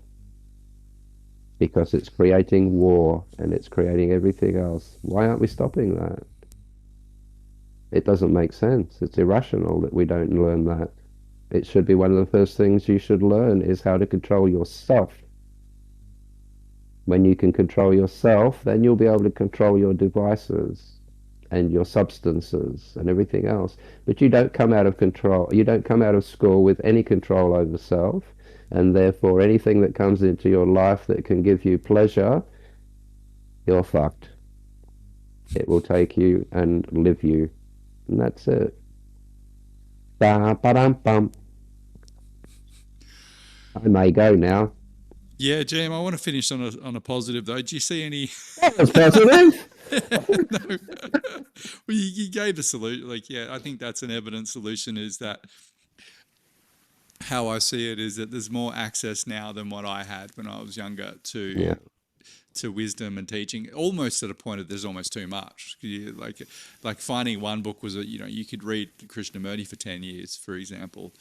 Because it's creating war and it's creating everything else. Why aren't we stopping that? It doesn't make sense. It's irrational that we don't learn that. It should be one of the first things you should learn is how to control yourself. When you can control yourself, then you'll be able to control your devices and your substances and everything else. But you don't come out of control. You don't come out of school with any control over self, and therefore anything that comes into your life that can give you pleasure, you're fucked. It will take you and live you. And that's it. Ba-ba-dum-bum. I may go now. Yeah, Jam, I want to finish on a positive though. Do you see any? That was positive. No. Well, you gave the solution. Like, yeah, I think that's an evident solution. Is that how I see it? Is that there's more access now than what I had when I was younger Yeah. to wisdom and teaching, almost at a point of there's almost too much. Like finding one book was you could read Krishnamurti for 10 years, for example,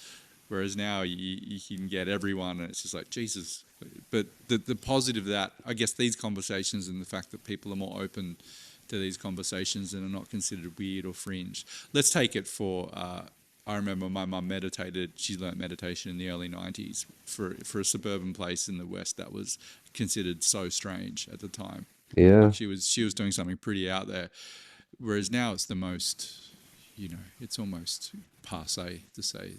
whereas now you can get everyone, and it's just like Jesus. But the positive of that, I guess, these conversations and the fact that people are more open to these conversations and are not considered weird or fringe. Let's take it for. I remember my mum meditated. She learnt meditation in the early 90s for a suburban place in the West that was considered so strange at the time. Yeah. Like she was doing something pretty out there, whereas now it's the most, it's almost passé to say,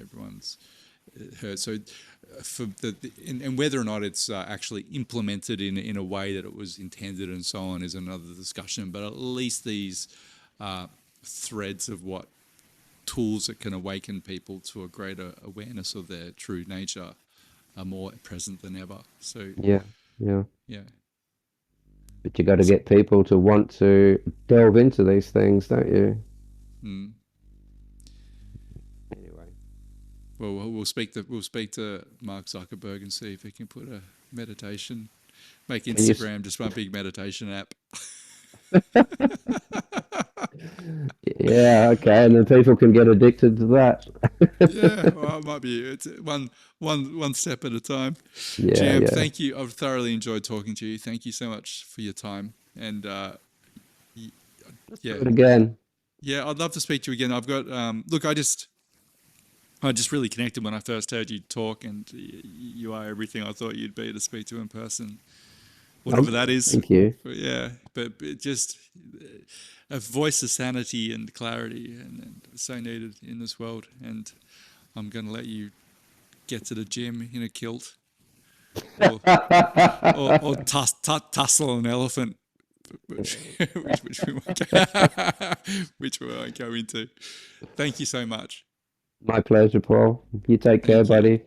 everyone's heard. So for and whether or not it's actually implemented in a way that it was intended and so on is another discussion. But at least these threads of what tools that can awaken people to a greater awareness of their true nature are more present than ever. So Yeah. Yeah. yeah. But you got to get people to want to delve into these things, don't you? Mm. Anyway. Well, we'll speak to Mark Zuckerberg and see if he can put a meditation, make Instagram just one big meditation app. Yeah, okay, and then people can get addicted to that. Yeah, well, it might be. It's one step at a time. Yeah, Jam, yeah. thank you. I've thoroughly enjoyed talking to you. Thank you so much for your time. And yeah, Do it again. yeah, I'd love to speak to you again. I've got look, I just really connected when I first heard you talk, and you are everything I thought you'd be to speak to in person, whatever that is. Thank you. But yeah, but it just a voice of sanity and clarity, and so needed in this world. And I'm going to let you get to the gym in a kilt, or tussle an elephant, which we won't go into. Thank you so much. My pleasure, Paul. You take care, Thank you. buddy.